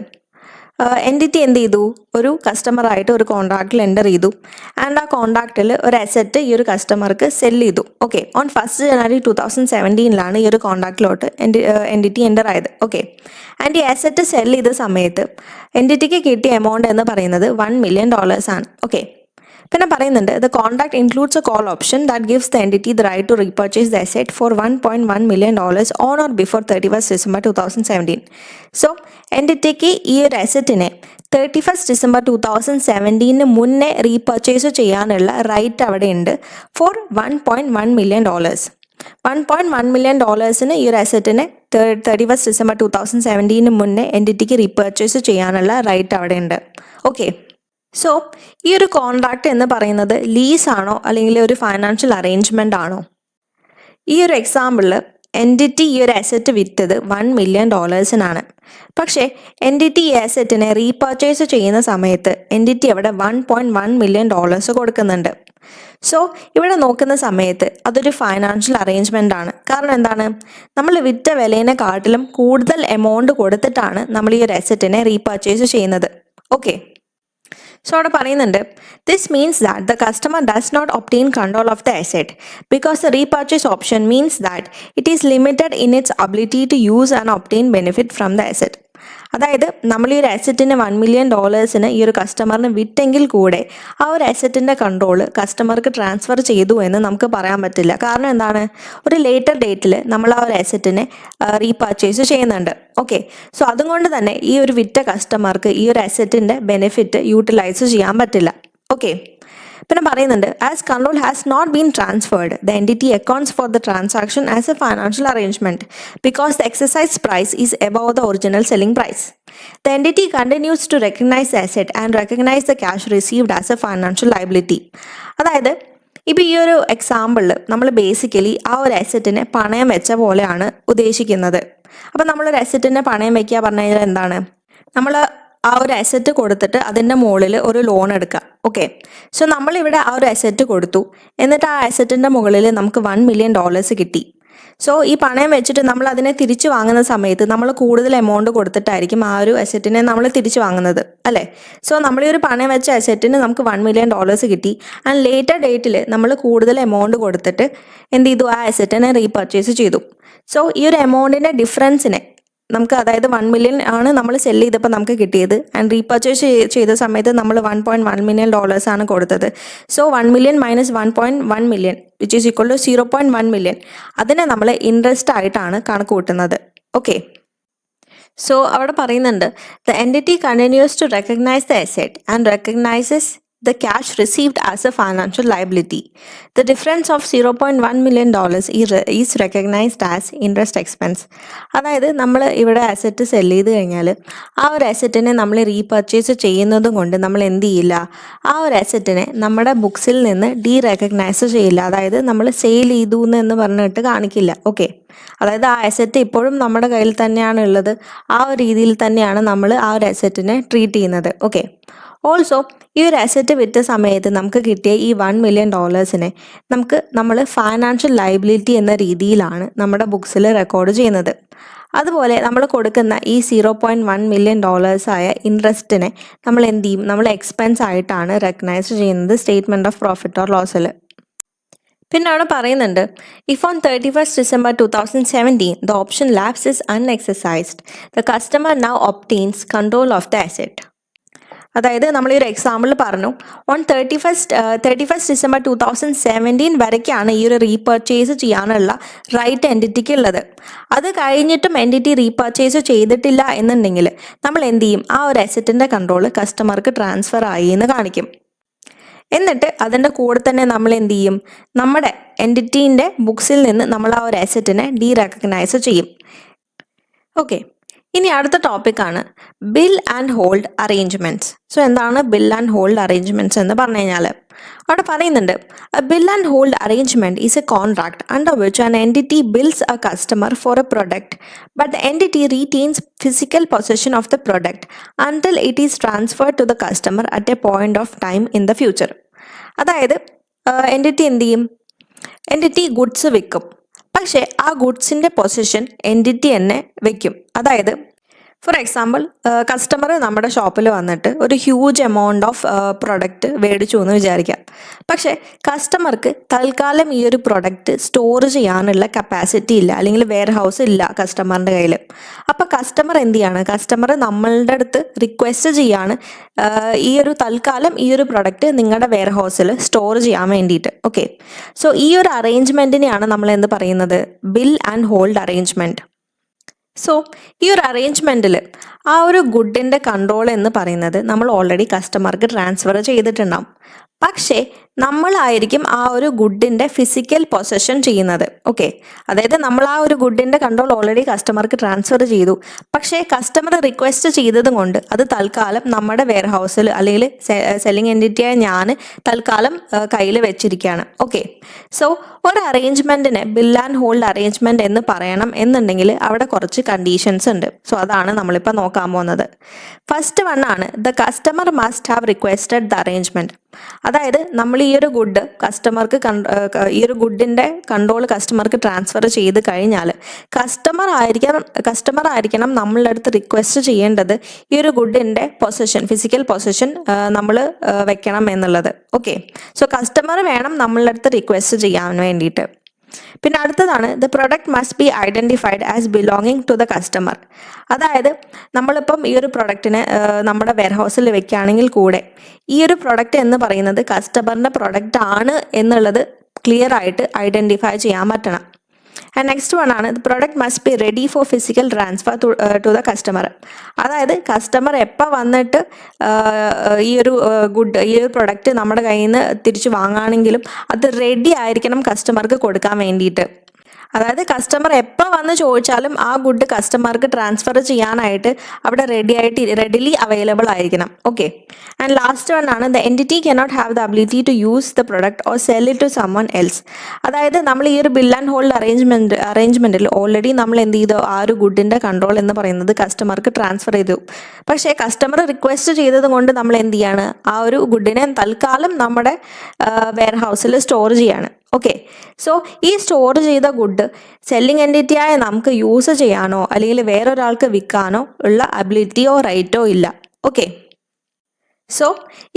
Entity എന്ത് ചെയ്തു, ഒരു കസ്റ്റമറായിട്ട് ഒരു കോൺട്രാക്റ്റിൽ enter ചെയ്തു and ആ കോൺട്രാക്റ്റിൽ ഒരു അസറ്റ് ഈ ഒരു കസ്റ്റമർക്ക് സെല്ല് ചെയ്തു. ഓക്കെ, ഓൺ 1st January 2017 ഈ ഒരു കോൺട്രാക്റ്റിലോട്ട് എൻറ്റിറ്റി എൻ്റർ ആയത്. ഓക്കെ, ആൻഡ് ഈ അസറ്റ് സെല്ല് ചെയ്ത സമയത്ത് എൻറ്റിറ്റിക്ക് കിട്ടിയ എമൗണ്ട് എന്ന് പറയുന്നത് $1 million ആണ്. ഓക്കെ, പിന്നെ പറയുന്നുണ്ട് the contract includes a call option that gives the entity the right to repurchase the asset for $1.1 million on or before 31st December 2017. So എൻറ്റിറ്റിക്ക് ഈ ഒരു അസറ്റിനെ 31st December 2017 മുന്നേ റീപർച്ചേസ് ചെയ്യാനുള്ള റൈറ്റ് അവിടെ ഉണ്ട് ഫോർ $1.1 million. $1.1 million ഈ ഒരു അസറ്റിനെ 31st December 2017 മുന്നേ എൻറ്റിറ്റിക്ക് റീപർച്ചേസ് ചെയ്യാനുള്ള റൈറ്റ് അവിടെ ഉണ്ട്. ഓക്കെ, സോ ഈ ഒരു കോൺട്രാക്റ്റ് എന്ന് പറയുന്നത് ലീസാണോ അല്ലെങ്കിൽ ഒരു ഫൈനാൻഷ്യൽ അറേഞ്ച്മെൻ്റ് ആണോ? ഈ ഒരു എക്സാമ്പിളിൽ എൻറ്റിറ്റി ഈ ഒരു അസറ്റ് വിറ്റത് $1 million. പക്ഷേ എൻറ്റിറ്റി ഈ അസറ്റിനെ റീപർച്ചേസ് ചെയ്യുന്ന സമയത്ത് എൻറ്റിറ്റി അവിടെ $1.1 million കൊടുക്കുന്നുണ്ട്. സോ ഇവിടെ നോക്കുന്ന സമയത്ത് അതൊരു ഫൈനാൻഷ്യൽ അറേഞ്ച്മെൻ്റ് ആണ്. കാരണം എന്താണ്, നമ്മൾ വിറ്റ വിലേനെക്കാട്ടിലും കൂടുതൽ എമൗണ്ട് കൊടുത്തിട്ടാണ് നമ്മൾ ഈ ഒരു അസറ്റിനെ റീപർച്ചേസ് ചെയ്യുന്നത്. ഓക്കെ, സോ അവിടെ പറയുന്നുണ്ട് this means that the customer does not obtain control of the asset because the repurchase option means that it is limited in its ability to use and obtain benefit from the asset. അതായത് നമ്മൾ ഈ ഒരു അസറ്റിന് $1 million ഈ ഒരു കസ്റ്റമറിന് വിറ്റെങ്കിൽ കൂടെ ആ ഒരു അസറ്റിൻ്റെ കൺട്രോൾ കസ്റ്റമർക്ക് ട്രാൻസ്ഫർ ചെയ്തു എന്ന് നമുക്ക് പറയാൻ പറ്റില്ല. കാരണം എന്താണ്, ഒരു ലേറ്റർ ഡേറ്റിൽ നമ്മൾ ആ ഒരു അസറ്റിനെ റീപർച്ചേസ് ചെയ്യുന്നുണ്ട്. ഓക്കെ, സോ അതുകൊണ്ട് തന്നെ ഈ ഒരു വിറ്റ കസ്റ്റമർക്ക് ഈ ഒരു അസറ്റിൻ്റെ ബെനിഫിറ്റ് യൂട്ടിലൈസ് ചെയ്യാൻ പറ്റില്ല. ഓക്കെ, പിന്നെ പറയുന്നുണ്ട് as control has not been transferred the entity accounts for the transaction as a financial arrangement because the exercise price is above the original selling price. The entity continues to recognise the asset and recognise the cash received as a financial liability. അതായത് ഇപ്പോൾ ഈ ഒരു എക്സാമ്പിളിൽ നമ്മൾ basically ആ ഒരു അസറ്റിനെ പണയം വെച്ച പോലെയാണ് ഉദ്ദേശിക്കുന്നത്. അപ്പോൾ നമ്മളൊരു അസറ്റിനെ പണയം വയ്ക്കുക പറഞ്ഞു കഴിഞ്ഞാൽ എന്താണ്, നമ്മൾ ആ ഒരു അസറ്റ് കൊടുത്തിട്ട് അതിൻ്റെ മുകളിൽ ഒരു ലോൺ എടുക്കുക. ഓക്കെ, സോ നമ്മളിവിടെ ആ ഒരു അസറ്റ് കൊടുത്തു എന്നിട്ട് ആ അസറ്റിൻ്റെ മുകളിൽ നമുക്ക് $1 million കിട്ടി. സോ ഈ പണയം വെച്ചിട്ട് നമ്മൾ അതിനെ തിരിച്ചു വാങ്ങുന്ന സമയത്ത് നമ്മൾ കൂടുതൽ എമൗണ്ട് കൊടുത്തിട്ടായിരിക്കും ആ ഒരു അസറ്റിനെ നമ്മൾ തിരിച്ചു വാങ്ങുന്നത് അല്ലേ. സോ നമ്മൾ ഈ ഒരു പണയം വെച്ച അസറ്റിന് നമുക്ക് $1 million കിട്ടി ആൻഡ് ലേറ്റർ ഡേറ്റിൽ നമ്മൾ കൂടുതൽ എമൗണ്ട് കൊടുത്തിട്ട് എന്ത് ചെയ്തു, ആ അസറ്റിനെ റീപർച്ചേസ് ചെയ്തു. സോ ഈ ഒരു എമൗണ്ടിൻ്റെ ഡിഫറൻസിനെ നമുക്ക്, അതായത് $1 million ആണ് നമ്മൾ സെല്ല് ചെയ്തപ്പോൾ നമുക്ക് കിട്ടിയത് ആൻഡ് റീപർച്ചേസ് ചെയ്ത സമയത്ത് നമ്മൾ $1.1 million ആണ് കൊടുത്തത്. So 1 million minus 1.1 million which is equal to 0.1 million. അതിനെ നമ്മൾ ഇൻട്രസ്റ്റ് ആയിട്ടാണ് കണക്ക് കൂട്ടുന്നത്. ഓക്കെ, സോ അവിടെ പറയുന്നുണ്ട് the entity continues to recognise the asset and recognises the cash received as a financial liability. The difference of $0.1 million is recognized as interest expense. അതായത് നമ്മൾ ഇവിടെ അസറ്റ് സെല്ല് ചെയ്ത് കഴിഞ്ഞാൽ ആ ഒരു അസറ്റിനെ നമ്മൾ റീപർച്ചേസ് ചെയ്യുന്നതും കൊണ്ട് നമ്മൾ എന്ത് ചെയ്യില്ല, ആ ഒരു അസറ്റിനെ നമ്മുടെ ബുക്സിൽ നിന്ന് റെക്കഗ്നൈസ് ചെയ്യില്ല. അതായത് നമ്മൾ സെയിൽ ചെയ്തു എന്ന് പറഞ്ഞിട്ട് കാണിക്കില്ല. ഓക്കെ, അതായത് ആ അസറ്റ് ഇപ്പോഴും നമ്മുടെ കയ്യിൽ തന്നെയാണ് ഉള്ളത്. ആ ഒരു രീതിയിൽ തന്നെയാണ് നമ്മൾ ആ ഒരു അസറ്റിനെ ട്രീറ്റ് ചെയ്യുന്നത്. ഓക്കെ, ഓൾസോ ഈ ഒരു അസറ്റ് വിറ്റ സമയത്ത് നമുക്ക് കിട്ടിയ ഈ $1 million നമ്മൾ ഫൈനാൻഷ്യൽ ലയബിലിറ്റി എന്ന രീതിയിലാണ് നമ്മുടെ ബുക്സിൽ റെക്കോർഡ് ചെയ്യുന്നത്. അതുപോലെ നമ്മൾ കൊടുക്കുന്ന ഈ $0.1 million ആയ ഇൻട്രസ്റ്റിനെ നമ്മൾ എന്ത് ചെയ്യും, നമ്മൾ എക്സ്പെൻസ് ആയിട്ടാണ് റെക്കഗ്നൈസ് ചെയ്യുന്നത് സ്റ്റേറ്റ്മെൻറ്റ് ഓഫ് പ്രോഫിറ്റ് ഓർ ലോസിൽ. പിന്നെ അവിടെ പറയുന്നുണ്ട്, if on 31st December 2017 the option lapse is unexercised, the customer now obtains control of the asset. അതായത് നമ്മൾ ഈ ഒരു എക്സാമ്പിൾ പറഞ്ഞു, ഓൺ 31st December 2017 വരയ്ക്കാണ് ഈ ഒരു റീപർച്ചേസ് ചെയ്യാനുള്ള റൈറ്റ് എൻറ്റിറ്റിക്ക് ഉള്ളത്. അത് കഴിഞ്ഞിട്ടും എൻറ്റിറ്റി റീപർച്ചേസ് ചെയ്തിട്ടില്ല എന്നുണ്ടെങ്കിൽ നമ്മൾ എന്ത് ചെയ്യും, ആ ഒരു അസറ്റിൻ്റെ കൺട്രോൾ കസ്റ്റമർക്ക് ട്രാൻസ്ഫർ ആയി എന്ന് കാണിക്കും. എന്നിട്ട് അതിൻ്റെ കൂടെ തന്നെ നമ്മൾ എന്ത് ചെയ്യും, നമ്മുടെ എൻറ്റിറ്റീൻ്റെ ബുക്സിൽ നിന്ന് നമ്മൾ ആ ഒരു അസറ്റിനെ ഡീറെക്കഗ്നൈസ് ചെയ്യും. ഓക്കെ, ഇനി അടുത്ത ടോപ്പിക്കാണ് bill and hold arrangements. So എന്താണ് ബിൽ ആൻഡ് ഹോൾഡ് അറേഞ്ച്മെൻറ്റ്സ് എന്ന് പറഞ്ഞു കഴിഞ്ഞാൽ അവിടെ പറയുന്നുണ്ട്, a bill and hold arrangement is a contract under which an entity bills a customer for a product but the entity retains physical possession of the product until it is transferred to the customer at a point of time in the future. അതായത് entity എന്ത് ചെയ്യും, entity goods വിൽക്കും, പക്ഷേ ആ ഗുഡ്സിൻ്റെ position entity തന്നെ വെക്കും. അതായത് for example, customer നമ്മുടെ ഷോപ്പിൽ വന്നിട്ട് ഒരു ഹ്യൂജ് എമൗണ്ട് ഓഫ് പ്രൊഡക്റ്റ് മേടിച്ചു എന്ന് വിചാരിക്കാം. പക്ഷേ കസ്റ്റമർക്ക് തൽക്കാലം ഈ ഒരു പ്രൊഡക്റ്റ് സ്റ്റോർ ചെയ്യാനുള്ള കപ്പാസിറ്റി ഇല്ല, അല്ലെങ്കിൽ വെയർ ഹൗസ് ഇല്ല കസ്റ്റമറിൻ്റെ കയ്യിൽ. അപ്പോൾ കസ്റ്റമർ എന്ത് ചെയ്യാണ്, കസ്റ്റമർ നമ്മളുടെ അടുത്ത് റിക്വസ്റ്റ് ചെയ്യാണ് ഈ ഒരു തൽക്കാലം ഈ ഒരു പ്രൊഡക്റ്റ് നിങ്ങളുടെ വെയർ ഹൗസിൽ സ്റ്റോർ ചെയ്യാൻ വേണ്ടിയിട്ട്. ഓക്കെ, സോ ഈ ഒരു അറേഞ്ച്മെൻറ്റിനെയാണ് നമ്മൾ എന്ത് പറയുന്നത്, bill and hold arrangement. So ഈ ഒരു അറേഞ്ച്മെൻറ്റിൽ ആ ഒരു ഗുഡിൻ്റെ കൺട്രോൾ എന്ന് പറയുന്നത് നമ്മൾ ഓൾറെഡി കസ്റ്റമർക്ക് ട്രാൻസ്ഫർ ചെയ്തിട്ടുണ്ടാവും. പക്ഷേ നമ്മളായിരിക്കും ആ ഒരു ഗുഡിൻ്റെ ഫിസിക്കൽ പൊസഷൻ ചെയ്യുന്നത്. ഓക്കെ, അതായത് നമ്മൾ ആ ഒരു ഗുഡിൻ്റെ കൺട്രോൾ ഓൾറെഡി കസ്റ്റമർക്ക് ട്രാൻസ്ഫർ ചെയ്തു, പക്ഷേ കസ്റ്റമർ റിക്വസ്റ്റ് ചെയ്തത് കൊണ്ട് അത് തൽക്കാലം നമ്മുടെ വെയർ ഹൗസിൽ അല്ലെങ്കിൽ സെല്ലിംഗ് എൻറ്റിറ്റിയായ ഞാൻ തൽക്കാലം കയ്യിൽ വെച്ചിരിക്കുകയാണ്. ഓക്കെ, സോ ഒരു അറേഞ്ച്മെൻറ്റിനെ ബിൽ ആൻഡ് ഹോൾഡ് അറേഞ്ച്മെൻറ്റ് എന്ന് പറയണം എന്നുണ്ടെങ്കിൽ അവിടെ കുറച്ച് കണ്ടീഷൻസ് ഉണ്ട്. സോ അതാണ് നമ്മളിപ്പോൾ നോക്കാൻ പോകുന്നത്. ഫസ്റ്റ് വൺ ആണ്, the customer must have requested the arrangement. അതായത് നമ്മൾ ഈ ഒരു ഗുഡ് കസ്റ്റമർക്ക് ഈ ഒരു ഗുഡിൻ്റെ കൺട്രോൾ കസ്റ്റമർക്ക് ട്രാൻസ്ഫർ ചെയ്ത് കഴിഞ്ഞാൽ കസ്റ്റമർ ആയിരിക്കണം നമ്മളുടെ അടുത്ത് റിക്വസ്റ്റ് ചെയ്യേണ്ടത് ഈ ഒരു ഗുഡിൻ്റെ പൊസിഷൻ, ഫിസിക്കൽ പൊസിഷൻ നമ്മൾ വെക്കണം എന്നുള്ളത്. ഓക്കെ, സോ കസ്റ്റമർ വേണം നമ്മളുടെ അടുത്ത് റിക്വസ്റ്റ് ചെയ്യാൻ വേണ്ടിയിട്ട്. പിന്നെ അടുത്തതാണ്, the product must be identified as belonging to the customer. അതായത് നമ്മളിപ്പം ഈ ഒരു പ്രൊഡക്റ്റിനെ നമ്മുടെ വെയർ ഹൗസിൽ വെക്കുകയാണെങ്കിൽ കൂടെ ഈ ഒരു പ്രൊഡക്റ്റ് എന്ന് പറയുന്നത് കസ്റ്റമറിൻ്റെ പ്രൊഡക്റ്റ് ആണ് എന്നുള്ളത് ക്ലിയർ ആയിട്ട് ഐഡൻറ്റിഫൈ ചെയ്യാൻ പറ്റണം. ആൻഡ് നെക്സ്റ്റ് വൺ ആണ്, the product must be ready for physical transfer to the customer. അതായത് കസ്റ്റമർ എപ്പോൾ വന്നിട്ട് ഈ ഒരു ഈ ഒരു പ്രൊഡക്റ്റ് നമ്മുടെ കയ്യിൽ നിന്ന് തിരിച്ച് വാങ്ങുകയാണെങ്കിലും അത് റെഡി ആയിരിക്കണം കസ്റ്റമർക്ക് കൊടുക്കാൻ വേണ്ടിയിട്ട്. അതായത് കസ്റ്റമർ എപ്പോൾ വന്ന് ചോദിച്ചാലും ആ ഗുഡ് കസ്റ്റമർക്ക് ട്രാൻസ്ഫർ ചെയ്യാനായിട്ട് അവിടെ റെഡിലി അവൈലബിൾ ആയിരിക്കണം. ഓക്കെ, ആൻഡ് ലാസ്റ്റ് വൺ ആണ്, the entity cannot have the ability to use the product or sell it to someone else. അതായത് നമ്മൾ ഈ ഒരു ബിൽ ആൻഡ് ഹോൾഡ് അറേഞ്ച്മെൻറ്റിൽ ഓൾറെഡി നമ്മൾ എന്ത് ചെയ്തു, ആ ഒരു ഗുഡിൻ്റെ കൺട്രോൾ എന്ന് പറയുന്നത് കസ്റ്റമർക്ക് ട്രാൻസ്ഫർ ചെയ്തു. പക്ഷേ കസ്റ്റമർ റിക്വസ്റ്റ് ചെയ്തത് കൊണ്ട് നമ്മൾ എന്ത് ചെയ്യാണ്, ആ ഒരു ഗുഡിനെ തൽക്കാലം നമ്മുടെ വെയർ ഹൗസിൽ സ്റ്റോർ ചെയ്യാണ്. ഓക്കെ, സോ ഈ സ്റ്റോർ ചെയ്ത ഗുഡ് സെല്ലിംഗ് എൻറ്റിറ്റിയായ നമുക്ക് യൂസ് ചെയ്യാനോ അല്ലെങ്കിൽ വേറൊരാൾക്ക് വിൽക്കാനോ ഉള്ള അബിലിറ്റിയോ റൈറ്റോ ഇല്ല. ഓക്കെ, സോ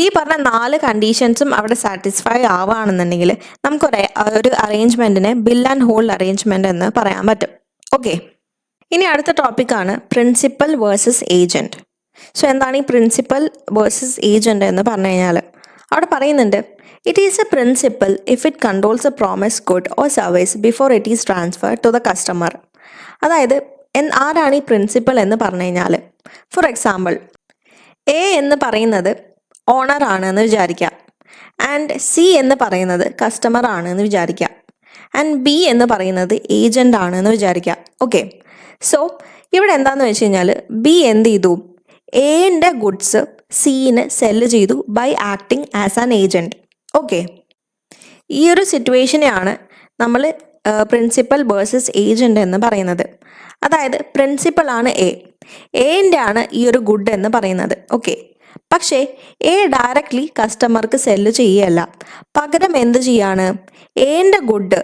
ഈ പറഞ്ഞ 4 കണ്ടീഷൻസും അവിടെ സാറ്റിസ്ഫൈ ആവുകയാണെന്നുണ്ടെങ്കിൽ നമുക്കൊരു അറേഞ്ച്മെൻറ്റിനെ ബിൽ ആൻഡ് ഹോൾഡ് അറേഞ്ച്മെൻറ്റ് എന്ന് പറയാൻ പറ്റും. ഓക്കെ, ഇനി അടുത്ത ടോപ്പിക്കാണ് പ്രിൻസിപ്പൽ വേഴ്സസ് ഏജൻറ്റ്. സോ എന്താണ് ഈ പ്രിൻസിപ്പൽ വേഴ്സസ് ഏജൻറ്റ് എന്ന് പറഞ്ഞു കഴിഞ്ഞാൽ അവിടെ പറയുന്നുണ്ട്, it is a principle if it controls a promised good or service before it is transferred to the customer. അതായത് ആരാണ് ഈ പ്രിൻസിപ്പൽ എന്ന് പറഞ്ഞു കഴിഞ്ഞാൽ, ഫോർ എക്സാമ്പിൾ എ എന്ന് പറയുന്നത് ഓണർ ആണ് എന്ന് വിചാരിക്കാം, ആൻഡ് സി എന്ന് പറയുന്നത് കസ്റ്റമർ ആണ് എന്ന് വിചാരിക്കാം, ആൻഡ് ബി എന്ന് പറയുന്നത് ഏജൻ്റ് ആണ് എന്ന് വിചാരിക്കാം. ഓക്കെ, സോ ഇവിടെ എന്താണെന്ന് വെച്ച് കഴിഞ്ഞാൽ ബി എന്ത് ചെയ്തു, എന്റെ ഗുഡ്സ് സിന് സെല്ല് ചെയ്തു by acting as an agent. Okay, ഈ ഒരു സിറ്റുവേഷനെയാണ് നമ്മൾ പ്രിൻസിപ്പൽ വേഴ്സസ് ഏജൻറ്റ് എന്ന് പറയുന്നത്. അതായത് പ്രിൻസിപ്പൽ ആണ് എൻ്റെ ആണ് ഈ ഒരു ഗുഡ് എന്ന് പറയുന്നത്. ഓക്കെ, പക്ഷേ എ ഡയറക്റ്റ്ലി കസ്റ്റമർക്ക് സെല്ല് ചെയ്യുകയല്ല, പകരം എന്ത് ചെയ്യാണ്, എൻ്റെ ഗുഡ്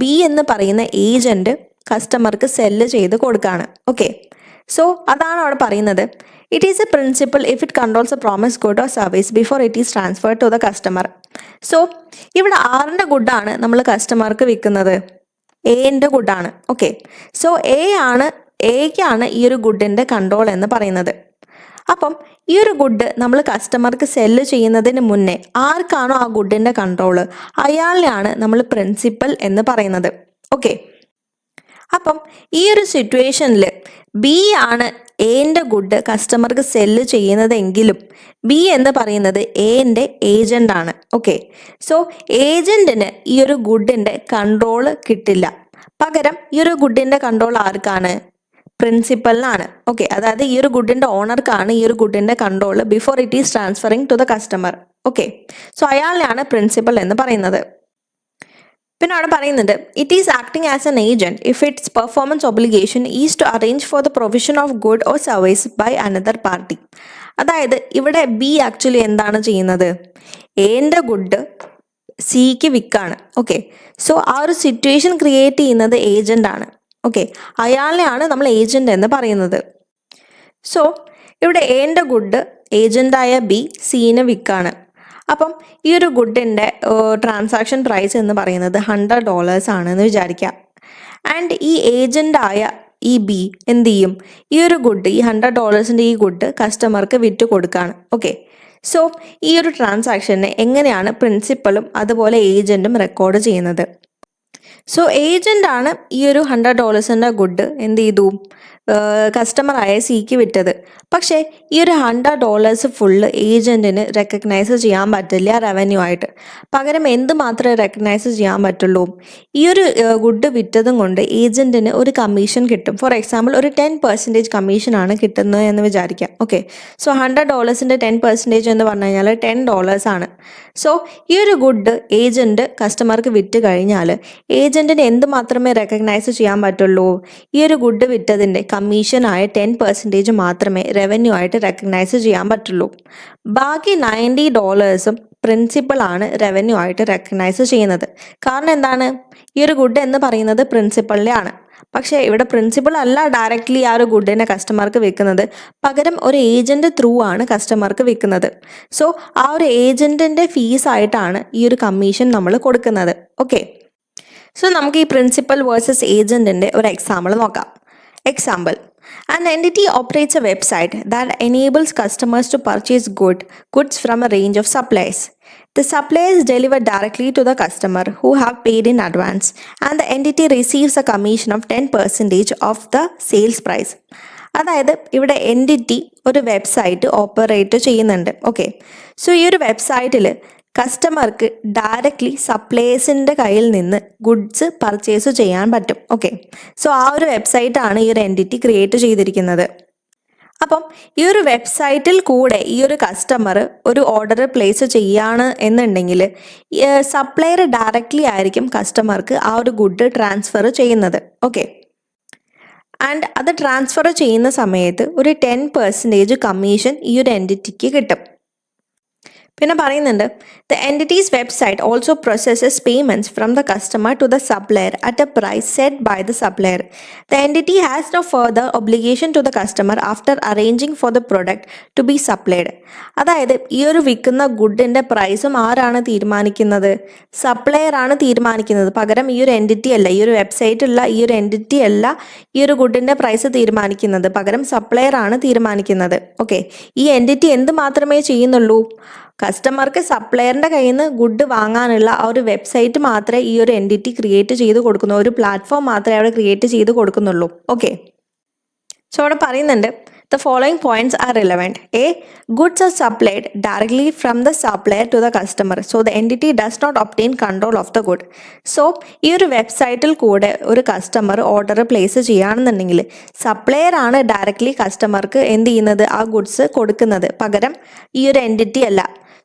ബി എന്ന് പറയുന്ന ഏജൻറ്റ് കസ്റ്റമർക്ക് സെല്ല് ചെയ്ത് കൊടുക്കുകയാണ്. ഓക്കെ, സോ അതാണ് അവിടെ പറയുന്നത്. It is a principle if it controls a promise good or service before it is transferred to the customer. So ഇവിടെ ആറിൻ്റെ ഗുഡാണ് നമ്മൾ കസ്റ്റമർക്ക് വിൽക്കുന്നത്, എൻ്റെ ഗുഡാണ്. ഓക്കെ, സോ എക്കാണ് ഈ ഒരു ഗുഡിൻ്റെ കൺട്രോൾ എന്ന് പറയുന്നത്. അപ്പം ഈ ഒരു ഗുഡ് നമ്മൾ കസ്റ്റമർക്ക് സെല്ല് ചെയ്യുന്നതിന് മുന്നേ ആർക്കാണോ ആ ഗുഡിൻ്റെ കൺട്രോള്, അയാളെയാണ് നമ്മൾ പ്രിൻസിപ്പൽ എന്ന് പറയുന്നത്. ഓക്കെ, അപ്പം ഈ ഒരു സിറ്റുവേഷനിൽ ബി ആണ് എൻ്റെ ഗുഡ് കസ്റ്റമർക്ക് സെല്ല് ചെയ്യുന്നതെങ്കിലും ബി എന്ന് പറയുന്നത് എൻ്റെ ഏജൻ്റാണ്. ഓക്കെ, സോ ഏജൻറ്റിന് ഈ ഒരു ഗുഡിൻ്റെ കൺട്രോള് കിട്ടില്ല, പകരം ഈ ഒരു ഗുഡിൻ്റെ കൺട്രോൾ ആർക്കാണ്, പ്രിൻസിപ്പലിനാണ്. ഓക്കെ, അതായത് ഈ ഒരു ഗുഡിൻ്റെ ഓണർക്കാണ് ഈ ഒരു ഗുഡിൻ്റെ control before it is transferring to the customer. Okay, so അയാളെയാണ് പ്രിൻസിപ്പൽ എന്ന് പറയുന്നത്. പിന്നെ അവിടെ പറയുന്നുണ്ട്, it is acting as an agent if its performance obligation is to arrange for the provision of good or service by another party. അതായത് ഇവിടെ B actually എന്താണ് ചെയ്യുന്നത്, എൻ്റെ ഗുഡ് സിക്ക് വിൽക്കാണ്. ഓക്കെ, സോ ആ ഒരു സിറ്റുവേഷൻ ക്രിയേറ്റ് ചെയ്യുന്നത് ഏജൻ്റാണ്. ഓക്കെ, അയാളെയാണ് നമ്മൾ ഏജന്റ് എന്ന് പറയുന്നത്. സോ ഇവിടെ എൻ്റെ ഗുഡ് ഏജൻ്റായ ബി സീന് വിൽക്കാണ്. അപ്പം ഈ ഒരു ഗുഡിൻ്റെ ട്രാൻസാക്ഷൻ പ്രൈസ് എന്ന് പറയുന്നത് $100 ആണെന്ന് വിചാരിക്കാം. ആൻഡ് ഈ ഏജൻ്റായ ഈ ബി എന്ത് ചെയ്യും, ഈ ഒരു ഗുഡ്, ഈ $100 ഈ ഗുഡ് കസ്റ്റമർക്ക് വിറ്റ് കൊടുക്കുകയാണ്. ഓക്കെ, സോ ഈ ഒരു ട്രാൻസാക്ഷനെ എങ്ങനെയാണ് പ്രിൻസിപ്പലും അതുപോലെ ഏജൻറ്റും റെക്കോർഡ് ചെയ്യുന്നത്. സോ ഏജൻ്റാണ് ഈ ഒരു $100 ഗുഡ് എന്ത് ചെയ്തു, കസ്റ്റമറായ സിക്ക് വിറ്റത്. പക്ഷേ ഈ ഒരു $100 ഫുള്ള് ഏജൻറ്റിന് റെക്കഗ്നൈസ് ചെയ്യാൻ പറ്റില്ല റവന്യൂ ആയിട്ട്. പകരം എന്ത് മാത്രമേ റെക്കഗ്നൈസ് ചെയ്യാൻ പറ്റുള്ളൂ, ഈ ഒരു ഗുഡ് വിറ്റതും കൊണ്ട് ഏജൻറ്റിന് ഒരു കമ്മീഷൻ കിട്ടും. ഫോർ എക്സാമ്പിൾ ഒരു 10% കമ്മീഷനാണ് കിട്ടുന്നത് എന്ന് വിചാരിക്കാം. ഓക്കെ, സോ $100 10% എന്ന് പറഞ്ഞു കഴിഞ്ഞാൽ $10 ആണ്. സോ ഈ ഒരു ഗുഡ് ഏജൻറ്റ് കസ്റ്റമർക്ക് വിറ്റ് കഴിഞ്ഞാൽ ഏജൻറ്റിന് എന്ത് മാത്രമേ റെക്കഗ്നൈസ് ചെയ്യാൻ പറ്റുള്ളൂ, ഈ ഒരു ഗുഡ് വിറ്റതിൻ്റെ കമ്മീഷനായ 10% മാത്രമേ റവന്യൂ ആയിട്ട് റെക്കഗ്നൈസ് ചെയ്യാൻ പറ്റുള്ളൂ. ബാക്കി $90 പ്രിൻസിപ്പളാണ് റവന്യൂ ആയിട്ട് റെക്കഗ്നൈസ് ചെയ്യുന്നത്. കാരണം എന്താണ്, ഈ ഒരു ഗുഡ് എന്ന് പറയുന്നത് പ്രിൻസിപ്പളിൻ്റെ ആണ്. പക്ഷേ ഇവിടെ പ്രിൻസിപ്പൾ അല്ല ഡയറക്റ്റ്ലി ആ ഒരു ഗുഡിനെ കസ്റ്റമർക്ക് വിൽക്കുന്നത്, പകരം ഒരു ഏജൻറ്റ് ത്രൂ ആണ് കസ്റ്റമർക്ക് വിൽക്കുന്നത്. സോ ആ ഒരു ഏജൻറ്റിൻ്റെ ഫീസായിട്ടാണ് ഈ ഒരു കമ്മീഷൻ നമ്മൾ കൊടുക്കുന്നത്. ഓക്കെ, സോ നമുക്ക് ഈ പ്രിൻസിപ്പൽ വേഴ്സസ് ഏജൻറ്റിൻ്റെ ഒരു എക്സാമ്പിൾ നോക്കാം. Example, an entity operates a website that enables customers to purchase goods from a range of suppliers. The suppliers deliver directly to the customer who have paid in advance, and the entity receives a commission of 10% of the sales price. അതായത് ഇവിടെ entity ഒരു website operate ചെയ്യുന്നുണ്ട്. Okay, so ഈ ഒരു വെബ്സൈറ്റിൽ കസ്റ്റമർക്ക് directly സപ്ലയേഴ്സിൻ്റെ കയ്യിൽ നിന്ന് ഗുഡ്സ് പർച്ചേസ് ചെയ്യാൻ പറ്റും. ഓക്കെ, സോ ആ ഒരു വെബ്സൈറ്റാണ് ഈ ഒരു എൻറ്റിറ്റി ക്രിയേറ്റ് ചെയ്തിരിക്കുന്നത്. അപ്പം ഈ ഒരു വെബ്സൈറ്റിൽ കൂടെ ഈ ഒരു കസ്റ്റമർ ഒരു ഓർഡർ പ്ലേസ് ചെയ്യാണ് എന്നുണ്ടെങ്കിൽ സപ്ലയർ ഡയറക്റ്റ്ലി ആയിരിക്കും കസ്റ്റമർക്ക് ആ ഒരു ഗുഡ് ട്രാൻസ്ഫർ ചെയ്യുന്നത്. ഓക്കെ, ആൻഡ് അത് ട്രാൻസ്ഫർ ചെയ്യുന്ന സമയത്ത് ഒരു 10% കമ്മീഷൻ ഈ ഒരു എൻറ്റിറ്റിക്ക് കിട്ടും. പിന്നെ പറയുന്നുണ്ട്, the entity's website also processes payments from the customer to the supplier at a price set by the supplier. The entity has no further obligation to the customer after arranging for the product to be supplied. അതായത് ഈ ഒരു വിൽക്കുന്ന ഗുഡിൻ്റെ പ്രൈസും ആരാണ് തീരുമാനിക്കുന്നത്, supplier ആണ് തീരുമാനിക്കുന്നത്. പകരം ഈ ഒരു എൻറ്റിറ്റി അല്ല, ഈ ഒരു വെബ്സൈറ്റുള്ള ഈ ഒരു എൻറ്റിറ്റി അല്ല ഈ ഒരു ഗുഡിൻ്റെ പ്രൈസ് തീരുമാനിക്കുന്നത്, പകരം സപ്ലയർ ആണ് തീരുമാനിക്കുന്നത്. ഓക്കെ, ഈ എൻറ്റിറ്റി എന്ത് മാത്രമേ ചെയ്യുന്നുള്ളൂ, കസ്റ്റമർക്ക് സപ്ലയറിൻ്റെ കയ്യിൽ നിന്ന് ഗുഡ് വാങ്ങാനുള്ള ആ ഒരു വെബ്സൈറ്റ് മാത്രമേ ഈ ഒരു എൻറ്റിറ്റി ക്രിയേറ്റ് ചെയ്ത് കൊടുക്കുന്നു, ഒരു പ്ലാറ്റ്ഫോം മാത്രമേ അവിടെ ക്രിയേറ്റ് ചെയ്ത് കൊടുക്കുന്നുള്ളൂ. ഓക്കെ, സോ അവിടെ പറയുന്നുണ്ട്, the following points are relevant. A, goods are supplied directly from the supplier to the customer, so the entity does not obtain control of the good. So ഈ ഒരു വെബ്സൈറ്റിൽ കൂടെ ഒരു കസ്റ്റമർ ഓർഡർ പ്ലേസ് ചെയ്യുകയാണെന്നുണ്ടെങ്കിൽ supplier ആണ് directly കസ്റ്റമർക്ക് എന്ത് ചെയ്യുന്നത്, ആ ഗുഡ്സ് കൊടുക്കുന്നത്, പകരം ഈ ഒരു എൻറ്റിറ്റി അല്ല.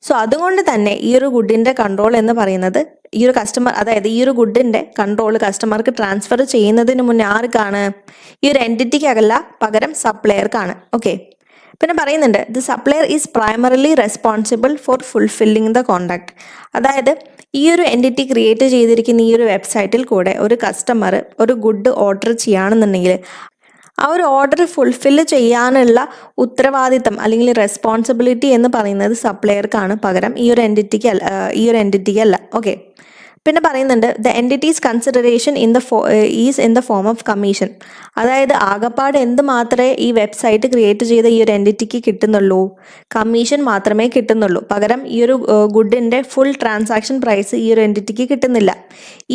സോ അതുകൊണ്ട് തന്നെ ഈ ഒരു ഗുഡിൻ്റെ കൺട്രോൾ എന്ന് പറയുന്നത് ഈ ഒരു കസ്റ്റമർ, അതായത് ഈ ഒരു ഗുഡിൻ്റെ കൺട്രോൾ കസ്റ്റമർക്ക് ട്രാൻസ്ഫർ ചെയ്യുന്നതിന് മുന്നേ ആർക്കാണ്, ഈ ഒരു എൻറ്റിറ്റിക്കല്ല, പകരം സപ്ലയർക്കാണ്. ഓക്കെ, പിന്നെ പറയുന്നുണ്ട് the supplier is primarily responsible for fulfilling the contract. അതായത് ഈ ഒരു എൻറ്റിറ്റി ക്രിയേറ്റ് ചെയ്തിരിക്കുന്ന ഈ ഒരു വെബ്സൈറ്റിൽ കൂടെ ഒരു കസ്റ്റമർ ഒരു ഗുഡ് ഓർഡർ ചെയ്യുകയാണെന്നുണ്ടെങ്കിൽ ആ ഒരു ഓർഡർ ഫുൾഫില്ല് ചെയ്യാനുള്ള ഉത്തരവാദിത്തം അല്ലെങ്കിൽ റെസ്പോൺസിബിലിറ്റി എന്ന് പറയുന്നത് സപ്ലയർക്കാണ്, പകരം ഈ ഒരു എൻറ്റിറ്റിക്ക് അല്ല. ഓക്കെ. പിന്നെ പറയുന്നുണ്ട് the entities consideration is in the form of commission. അതായത് ആകപ്പാട് എന്ത് മാത്രമേ ഈ വെബ്സൈറ്റ് ക്രിയേറ്റ് ചെയ്ത ഈ ഒരു എൻറ്റിറ്റിക്ക് കിട്ടുന്നുള്ളൂ? കമ്മീഷൻ മാത്രമേ കിട്ടുന്നുള്ളൂ. പകരം ഈ ഒരു ഗുഡിൻ്റെ ഫുൾ ട്രാൻസാക്ഷൻ പ്രൈസ് ഈ ഒരു എൻറ്റിറ്റിക്ക് കിട്ടുന്നില്ല.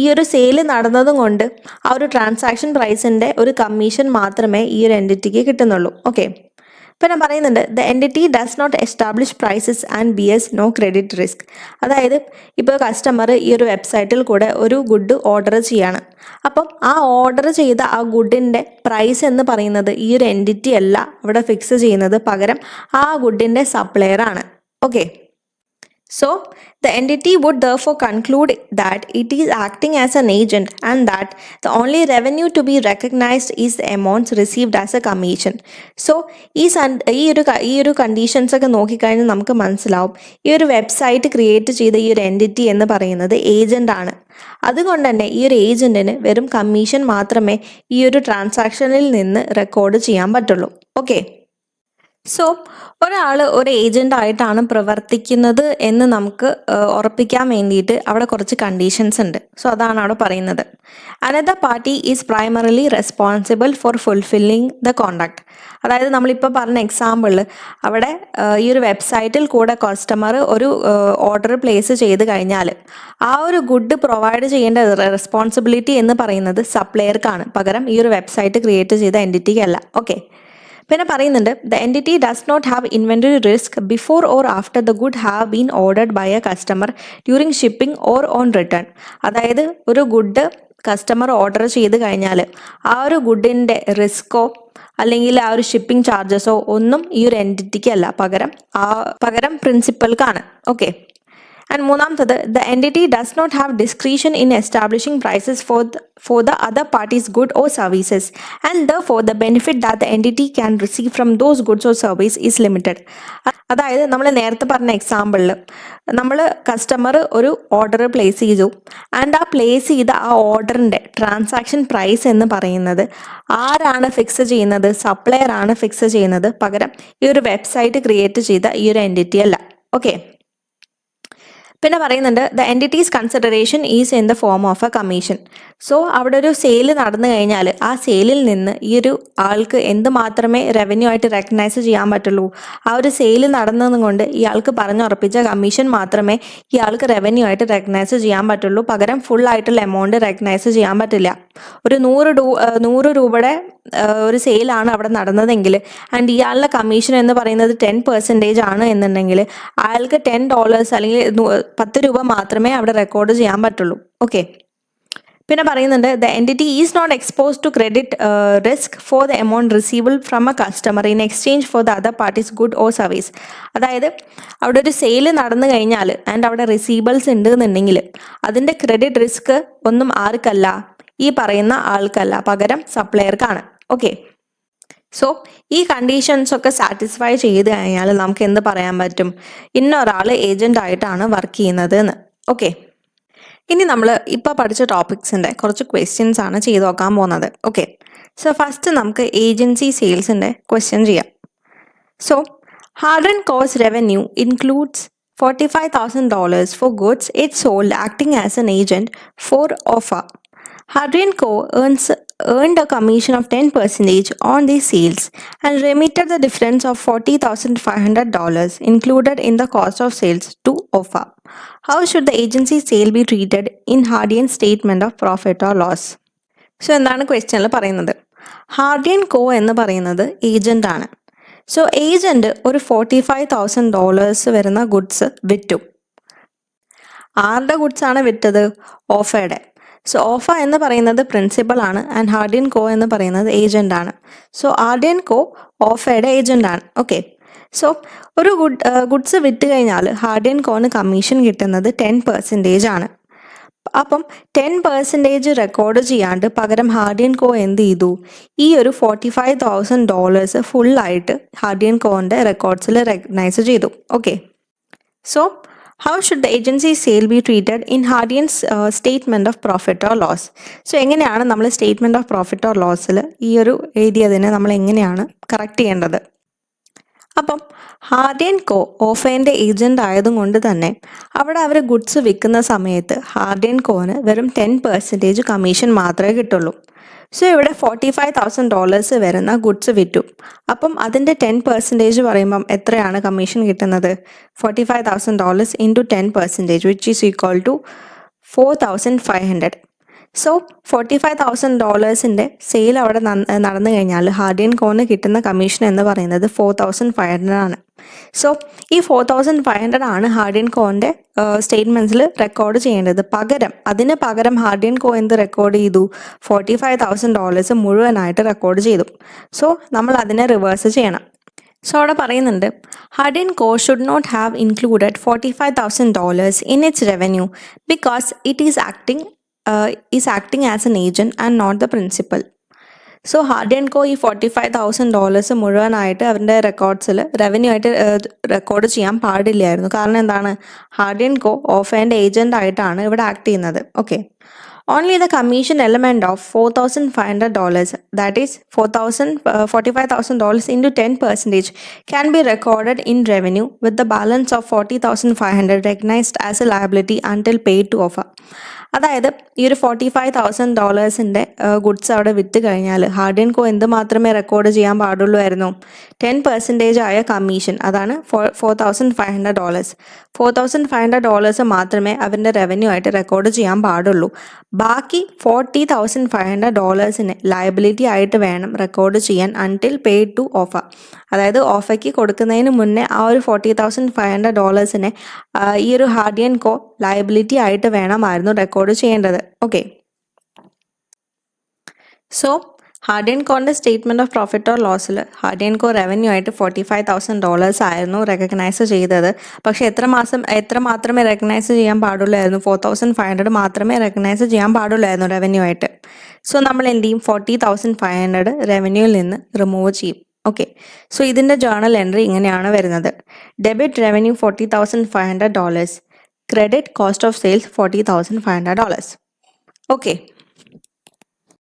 ഈ ഒരു സെയിൽ നടന്നതും കൊണ്ട് ആ ഒരു ട്രാൻസാക്ഷൻ പ്രൈസിൻ്റെ ഒരു കമ്മീഷൻ മാത്രമേ ഈ ഒരു എൻറ്റിറ്റിക്ക് കിട്ടുന്നുള്ളൂ. ഓക്കെ. പിന്നെ പറയുന്നുണ്ട് the entity does not establish prices and bears no credit risk. അതായത് ഇപ്പോൾ കസ്റ്റമർ ഈ ഒരു വെബ്സൈറ്റിൽ കൂടെ ഒരു ഗുഡ് ഓർഡർ ചെയ്യാണ്. അപ്പം ആ ഓർഡർ ചെയ്ത ആ ഗുഡിൻ്റെ പ്രൈസ് എന്ന് പറയുന്നത് ഈ ഒരു എൻറ്റിറ്റി അല്ല അവിടെ ഫിക്സ് ചെയ്യുന്നത്, പകരം ആ ഗുഡിൻ്റെ സപ്ലയർ ആണ്. Okay. So, the entity would therefore conclude that it is acting as an agent and that the only revenue to be recognized is the amounts received as a commission. So, ഈ ഒരു conditions ഒക്കെ നോക്കിക്കഴിഞ്ഞാൽ നമുക്ക് മനസ്സിലാവും ഈ ഒരു website create ചെയ്ത ഈ ഒരു എൻറ്റിറ്റി എന്ന് പറയുന്നത് ഏജൻ്റ് ആണ്. അതുകൊണ്ട് തന്നെ ഈ ഒരു ഏജൻറ്റിന് വെറും കമ്മീഷൻ മാത്രമേ ഈ ഒരു ട്രാൻസാക്ഷനിൽ നിന്ന് റെക്കോർഡ് ചെയ്യാൻ പറ്റുള്ളൂ. ഓക്കെ. സോ ഒരാൾ ഒരു ഏജൻ്റ് ആയിട്ടാണ് പ്രവർത്തിക്കുന്നത് എന്ന് നമുക്ക് ഉറപ്പിക്കാൻ വേണ്ടിയിട്ട് അവിടെ കുറച്ച് കണ്ടീഷൻസ് ഉണ്ട്. സോ അതാണ് അവിടെ പറയുന്നത്. Another party is primarily responsible for fulfilling the contract. അതായത് നമ്മളിപ്പോൾ പറഞ്ഞ എക്സാമ്പിളിൽ അവിടെ ഈ ഒരു വെബ്സൈറ്റിൽ കൂടെ കസ്റ്റമർ ഒരു ഓർഡർ പ്ലേസ് ചെയ്ത് കഴിഞ്ഞാൽ ആ ഒരു ഗുഡ് പ്രൊവൈഡ് ചെയ്യേണ്ട റെസ്പോൺസിബിലിറ്റി എന്ന് പറയുന്നത് സപ്ലയർക്കാണ്, പകരം ഈ ഒരു വെബ്സൈറ്റ് ക്രിയേറ്റ് ചെയ്ത എൻറ്റിറ്റിക്കല്ല. ഓക്കെ. പിന്നെ പറയുന്നുണ്ട് the entity does not have inventory risk before or after the good have been ordered by a customer during shipping or on return. അതായത് ഒരു ഗുഡ് കസ്റ്റമർ ഓർഡർ ചെയ്ത് കഴിഞ്ഞാൽ ആ ഒരു ഗുഡിൻ്റെ റിസ്ക്കോ അല്ലെങ്കിൽ ആ ഒരു ഷിപ്പിംഗ് ചാർജസോ ഒന്നും ഈ ഒരു എൻറ്റിറ്റിക്കല്ല, പകരം പ്രിൻസിപ്പൽക്കാണ്. ഓക്കെ. ആൻഡ് മൂന്നാമത്തത് the entity does not have discretion in establishing prices for the other party's good or services and therefore the benefit that the entity can receive from those goods or service is limited. അതായത് നമ്മൾ നേരത്തെ പറഞ്ഞ എക്സാമ്പിളിൽ നമ്മൾ customer ഒരു order place ചെയ്തു and ആ place ചെയ്ത ആ ഓർഡറിൻ്റെ ട്രാൻസാക്ഷൻ പ്രൈസ് എന്ന് പറയുന്നത് ആരാണ് ഫിക്സ് ചെയ്യുന്നത്? സപ്ലയർ ആണ് ഫിക്സ് ചെയ്യുന്നത്, പകരം ഈ ഒരു വെബ്സൈറ്റ് ക്രിയേറ്റ് ചെയ്ത ഈ ഒരു എൻറ്റിറ്റി അല്ല. ഓക്കെ. പിന്നെ പറയുന്നുണ്ട് the entities consideration is in the form of A commission. So അവിടെ ഒരു സെയിൽ നടന്നു കഴിഞ്ഞാൽ ആ സെയിലിൽ നിന്ന് ഈ ഒരു ആൾക്ക് എന്ത് മാത്രമേ റവന്യൂ ആയിട്ട് റെക്കഗ്നൈസ് ചെയ്യാൻ പറ്റുള്ളൂ? ആ ഒരു സെയിൽ നടന്നതും കൊണ്ട് ഇയാൾക്ക് പറഞ്ഞുറപ്പിച്ച കമ്മീഷൻ മാത്രമേ ഇയാൾക്ക് റവന്യൂ ആയിട്ട് റെക്കഗ്നൈസ് ചെയ്യാൻ പറ്റുള്ളൂ, പകരം ഫുൾ ആയിട്ടുള്ള എമൗണ്ട് റെക്കഗ്നൈസ് ചെയ്യാൻ പറ്റില്ല. ഒരു 100 രൂപയുടെ ഒരു സെയിലാണ് അവിടെ നടന്നതെങ്കിൽ ആൻഡ് ഇയാളുടെ കമ്മീഷൻ എന്ന് പറയുന്നത് 10% ആണ് എന്നുണ്ടെങ്കിൽ അയാൾക്ക് $10 അല്ലെങ്കിൽ 10 രൂപ മാത്രമേ അവിടെ റെക്കോർഡ് ചെയ്യാൻ പറ്റുള്ളൂ. ഓക്കെ. പിന്നെ പറയുന്നുണ്ട് the entity is not expose to credit risk for the amount receivable from a customer in exchange for the other party's good or service. അതായത് അവിടെ ഒരു സെയിൽ നടന്നു കഴിഞ്ഞാൽ ആൻഡ് അവിടെ റിസീവബിൾസ് ഉണ്ട് എന്നുണ്ടെങ്കിൽ അതിൻ്റെ ക്രെഡിറ്റ് റിസ്ക് ഒന്നും ആർക്കല്ല? ഈ പറയുന്ന ആൾക്കല്ല, പകരം സപ്ലയർക്കാണ്. ഓക്കെ. സോ ഈ കണ്ടീഷൻസ് ഒക്കെ സാറ്റിസ്ഫൈ ചെയ്ത് കഴിഞ്ഞാൽ നമുക്ക് എന്ത് പറയാൻ പറ്റും? ഇന്നൊരാൾ ഏജൻ്റ് ആയിട്ടാണ് വർക്ക് ചെയ്യുന്നത് എന്ന്. ഓക്കെ. ഇനി നമ്മൾ ഇപ്പോൾ പഠിച്ച ടോപ്പിക്സിൻ്റെ കുറച്ച് ക്വസ്റ്റ്യൻസ് ആണ് ചെയ്ത് നോക്കാൻ പോകുന്നത്. ഓക്കെ. സോ ഫസ്റ്റ് നമുക്ക് ഏജൻസി സെയിൽസിൻ്റെ ക്വസ്റ്റ്യൻ ചെയ്യാം. So Hardin Co's revenue includes $45,000 for goods it sold acting as an agent for OFA. Hardin Co earned a commission of 10% on these sales and remitted the difference of $40,500 included in the cost of sales to OFA. How should the agency sale be treated in Hardin's statement of profit or loss? So എന്താണ് ക്വസ്റ്റ്യനിൽ പറയുന്നത്? Hardinge കോ എന്ന് പറയുന്നത് agent ആണ്. So agent ഒരു $45,000 വരുന്ന goods വിറ്റു. ആരുടെ ഗുഡ്സാണ് വിറ്റത്? ഓഫയുടെ. സോ ഓഫ എന്ന് പറയുന്നത് പ്രിൻസിപ്പൽ ആണ് ആൻഡ് ഹാർഡിൻ കോ എന്ന് പറയുന്നത് ഏജൻ്റ് ആണ്. സോ ഹാർഡിൻ കോ ഓഫയുടെ ഏജൻ്റ് ആണ്. ഓക്കെ. സോ ഒരു ഗുഡ്സ് വിറ്റ് കഴിഞ്ഞാൽ ഹാർഡിൻ കോന് കമ്മീഷൻ കിട്ടുന്നത് 10% ആണ്. അപ്പം 10% റെക്കോർഡ് ചെയ്യാണ്ട് പകരം ഹാർഡി ആൻഡ് കോ എന്ത് ചെയ്തു, ഈ ഒരു $45,000 ഫുള്ളായിട്ട് ഹാർഡി ആൻഡ് കോൻ്റെ റെക്കോർഡ്സിൽ റെക്കഗ്നൈസ് ചെയ്തു. Okay, so how should the agency sale be treated in ഹാർഡിയൻസ് statement of profit or loss? So എങ്ങനെയാണ് നമ്മൾ സ്റ്റേറ്റ്മെൻറ്റ് ഓഫ് പ്രോഫിറ്റ് ഓർ ലോസിൽ ഈ ഒരു എഴുതിയതിനെ നമ്മൾ എങ്ങനെയാണ് കറക്റ്റ് ചെയ്യേണ്ടത്? അപ്പം ഹാർഡി ആൻഡ് കോ ഓഫേൻ്റെ ഏജൻ്റ് ആയതുകൊണ്ട് തന്നെ അവിടെ അവർ ഗുഡ്സ് വിൽക്കുന്ന സമയത്ത് ഹാർഡി ആൻഡ് കോന് വെറും 10% കമ്മീഷൻ മാത്രമേ കിട്ടുള്ളൂ. സോ ഇവിടെ $45,000 വരുന്ന ഗുഡ്സ് വിറ്റു. അപ്പം അതിൻ്റെ 10% പറയുമ്പം എത്രയാണ് കമ്മീഷൻ കിട്ടുന്നത്? $45,000 into 10%, which is equal to 4,500. So $45,000 sale അവിടെ നടന്നു കഴിഞ്ഞാൽ ഹാർഡി ആൻഡ് കോന് കിട്ടുന്ന കമ്മീഷൻ എന്ന് പറയുന്നത് 4,500 ആണ്. സോ ഈ 4,500 ആണ് ഹാർഡി ആൻഡ് കോൻ്റെ സ്റ്റേറ്റ്മെൻറ്റ്സിൽ റെക്കോർഡ് ചെയ്യേണ്ടത്. അതിന് പകരം ഹാർഡി ആൻഡ് കോ എന്ത് റെക്കോർഡ് ചെയ്തു? $45,000 മുഴുവനായിട്ട് റെക്കോർഡ് ചെയ്തു. സോ നമ്മൾ അതിനെ റിവേഴ്സ് ചെയ്യണം. സോ അവിടെ പറയുന്നുണ്ട്, Hardy and Co should not have included $45,000 in its revenue because it is acting as an agent and not the principal. So Hardy and Co ഈ $45,000 മുഴുവനായിട്ട് അവരുടെ റെക്കോർഡ്സിൽ റവന്യൂ ആയിട്ട് റെക്കോർഡ് ചെയ്യാൻ പാടില്ലായിരുന്നു. കാരണം എന്താണ്? Hardy and Co of and agent ആയിട്ടാണ് ഇവിടെ ആക്ട് ചെയ്യുന്നത്. Okay, only the commission element of $4,500, that is $45,000 into 10% can be recorded in revenue with the balance of $40,500 recognized as a liability until paid to offer. അതായത് ഈ ഒരു $45,000 goods അവിടെ വിറ്റ് കഴിഞ്ഞാൽ hardy and കോ എന്ത് മാത്രമേ റെക്കോർഡ് ചെയ്യാൻ പാടുള്ളൂ? 10% ആയ കമ്മീഷൻ, അതാണ് $4,500. $4,500 മാത്രമേ അവരുടെ റവന്യൂ ആയിട്ട് റെക്കോർഡ് ചെയ്യാൻ പാടുള്ളൂ. ബാക്കി $40,500 ലയബിലിറ്റി ആയിട്ട് വേണം റെക്കോർഡ് ചെയ്യാൻ അൺടിൽ പെയ്ഡ് ടു ഓഫർ. അതായത് ഓഫയ്ക്ക് കൊടുക്കുന്നതിന് മുന്നേ ആ ഒരു $40,500 ഈ ഒരു ഹാർഡി ആൻഡ് കോ ലയബിലിറ്റി ആയിട്ട് വേണമായിരുന്നു റെക്കോർഡ് ചെയ്യേണ്ടത്. ഓക്കെ, സോ ഹാർഡി ആൻഡ് കോൻ്റെ സ്റ്റേറ്റ്മെൻറ്റ് ഓഫ് പ്രോഫിറ്റ് ഓർ ലോസിൽ ഹാർഡി ആൻഡ് കോ റവന്യൂ ആയിട്ട് $45,000 ആയിരുന്നു റെക്കഗ്നൈസ് ചെയ്തത്. പക്ഷേ എത്ര മാത്രമേ റെക്കഗ്നൈസ് ചെയ്യാൻ പാടുള്ളായിരുന്നു? 4,500 മാത്രമേ റെക്കഗ്നൈസ് ചെയ്യാൻ പാടുള്ളായിരുന്നു റവന്യൂ ആയിട്ട്. സോ നമ്മൾ എന്ത് ചെയ്യും? 40,500 റവന്യൂവിൽ നിന്ന് റിമൂവ് ചെയ്യും. ഓക്കെ, സോ ഇതിൻ്റെ ജേർണൽ എൻട്രി ഇങ്ങനെയാണ് വരുന്നത്: debit revenue $40,500, credit cost of sales $40,500. Okay.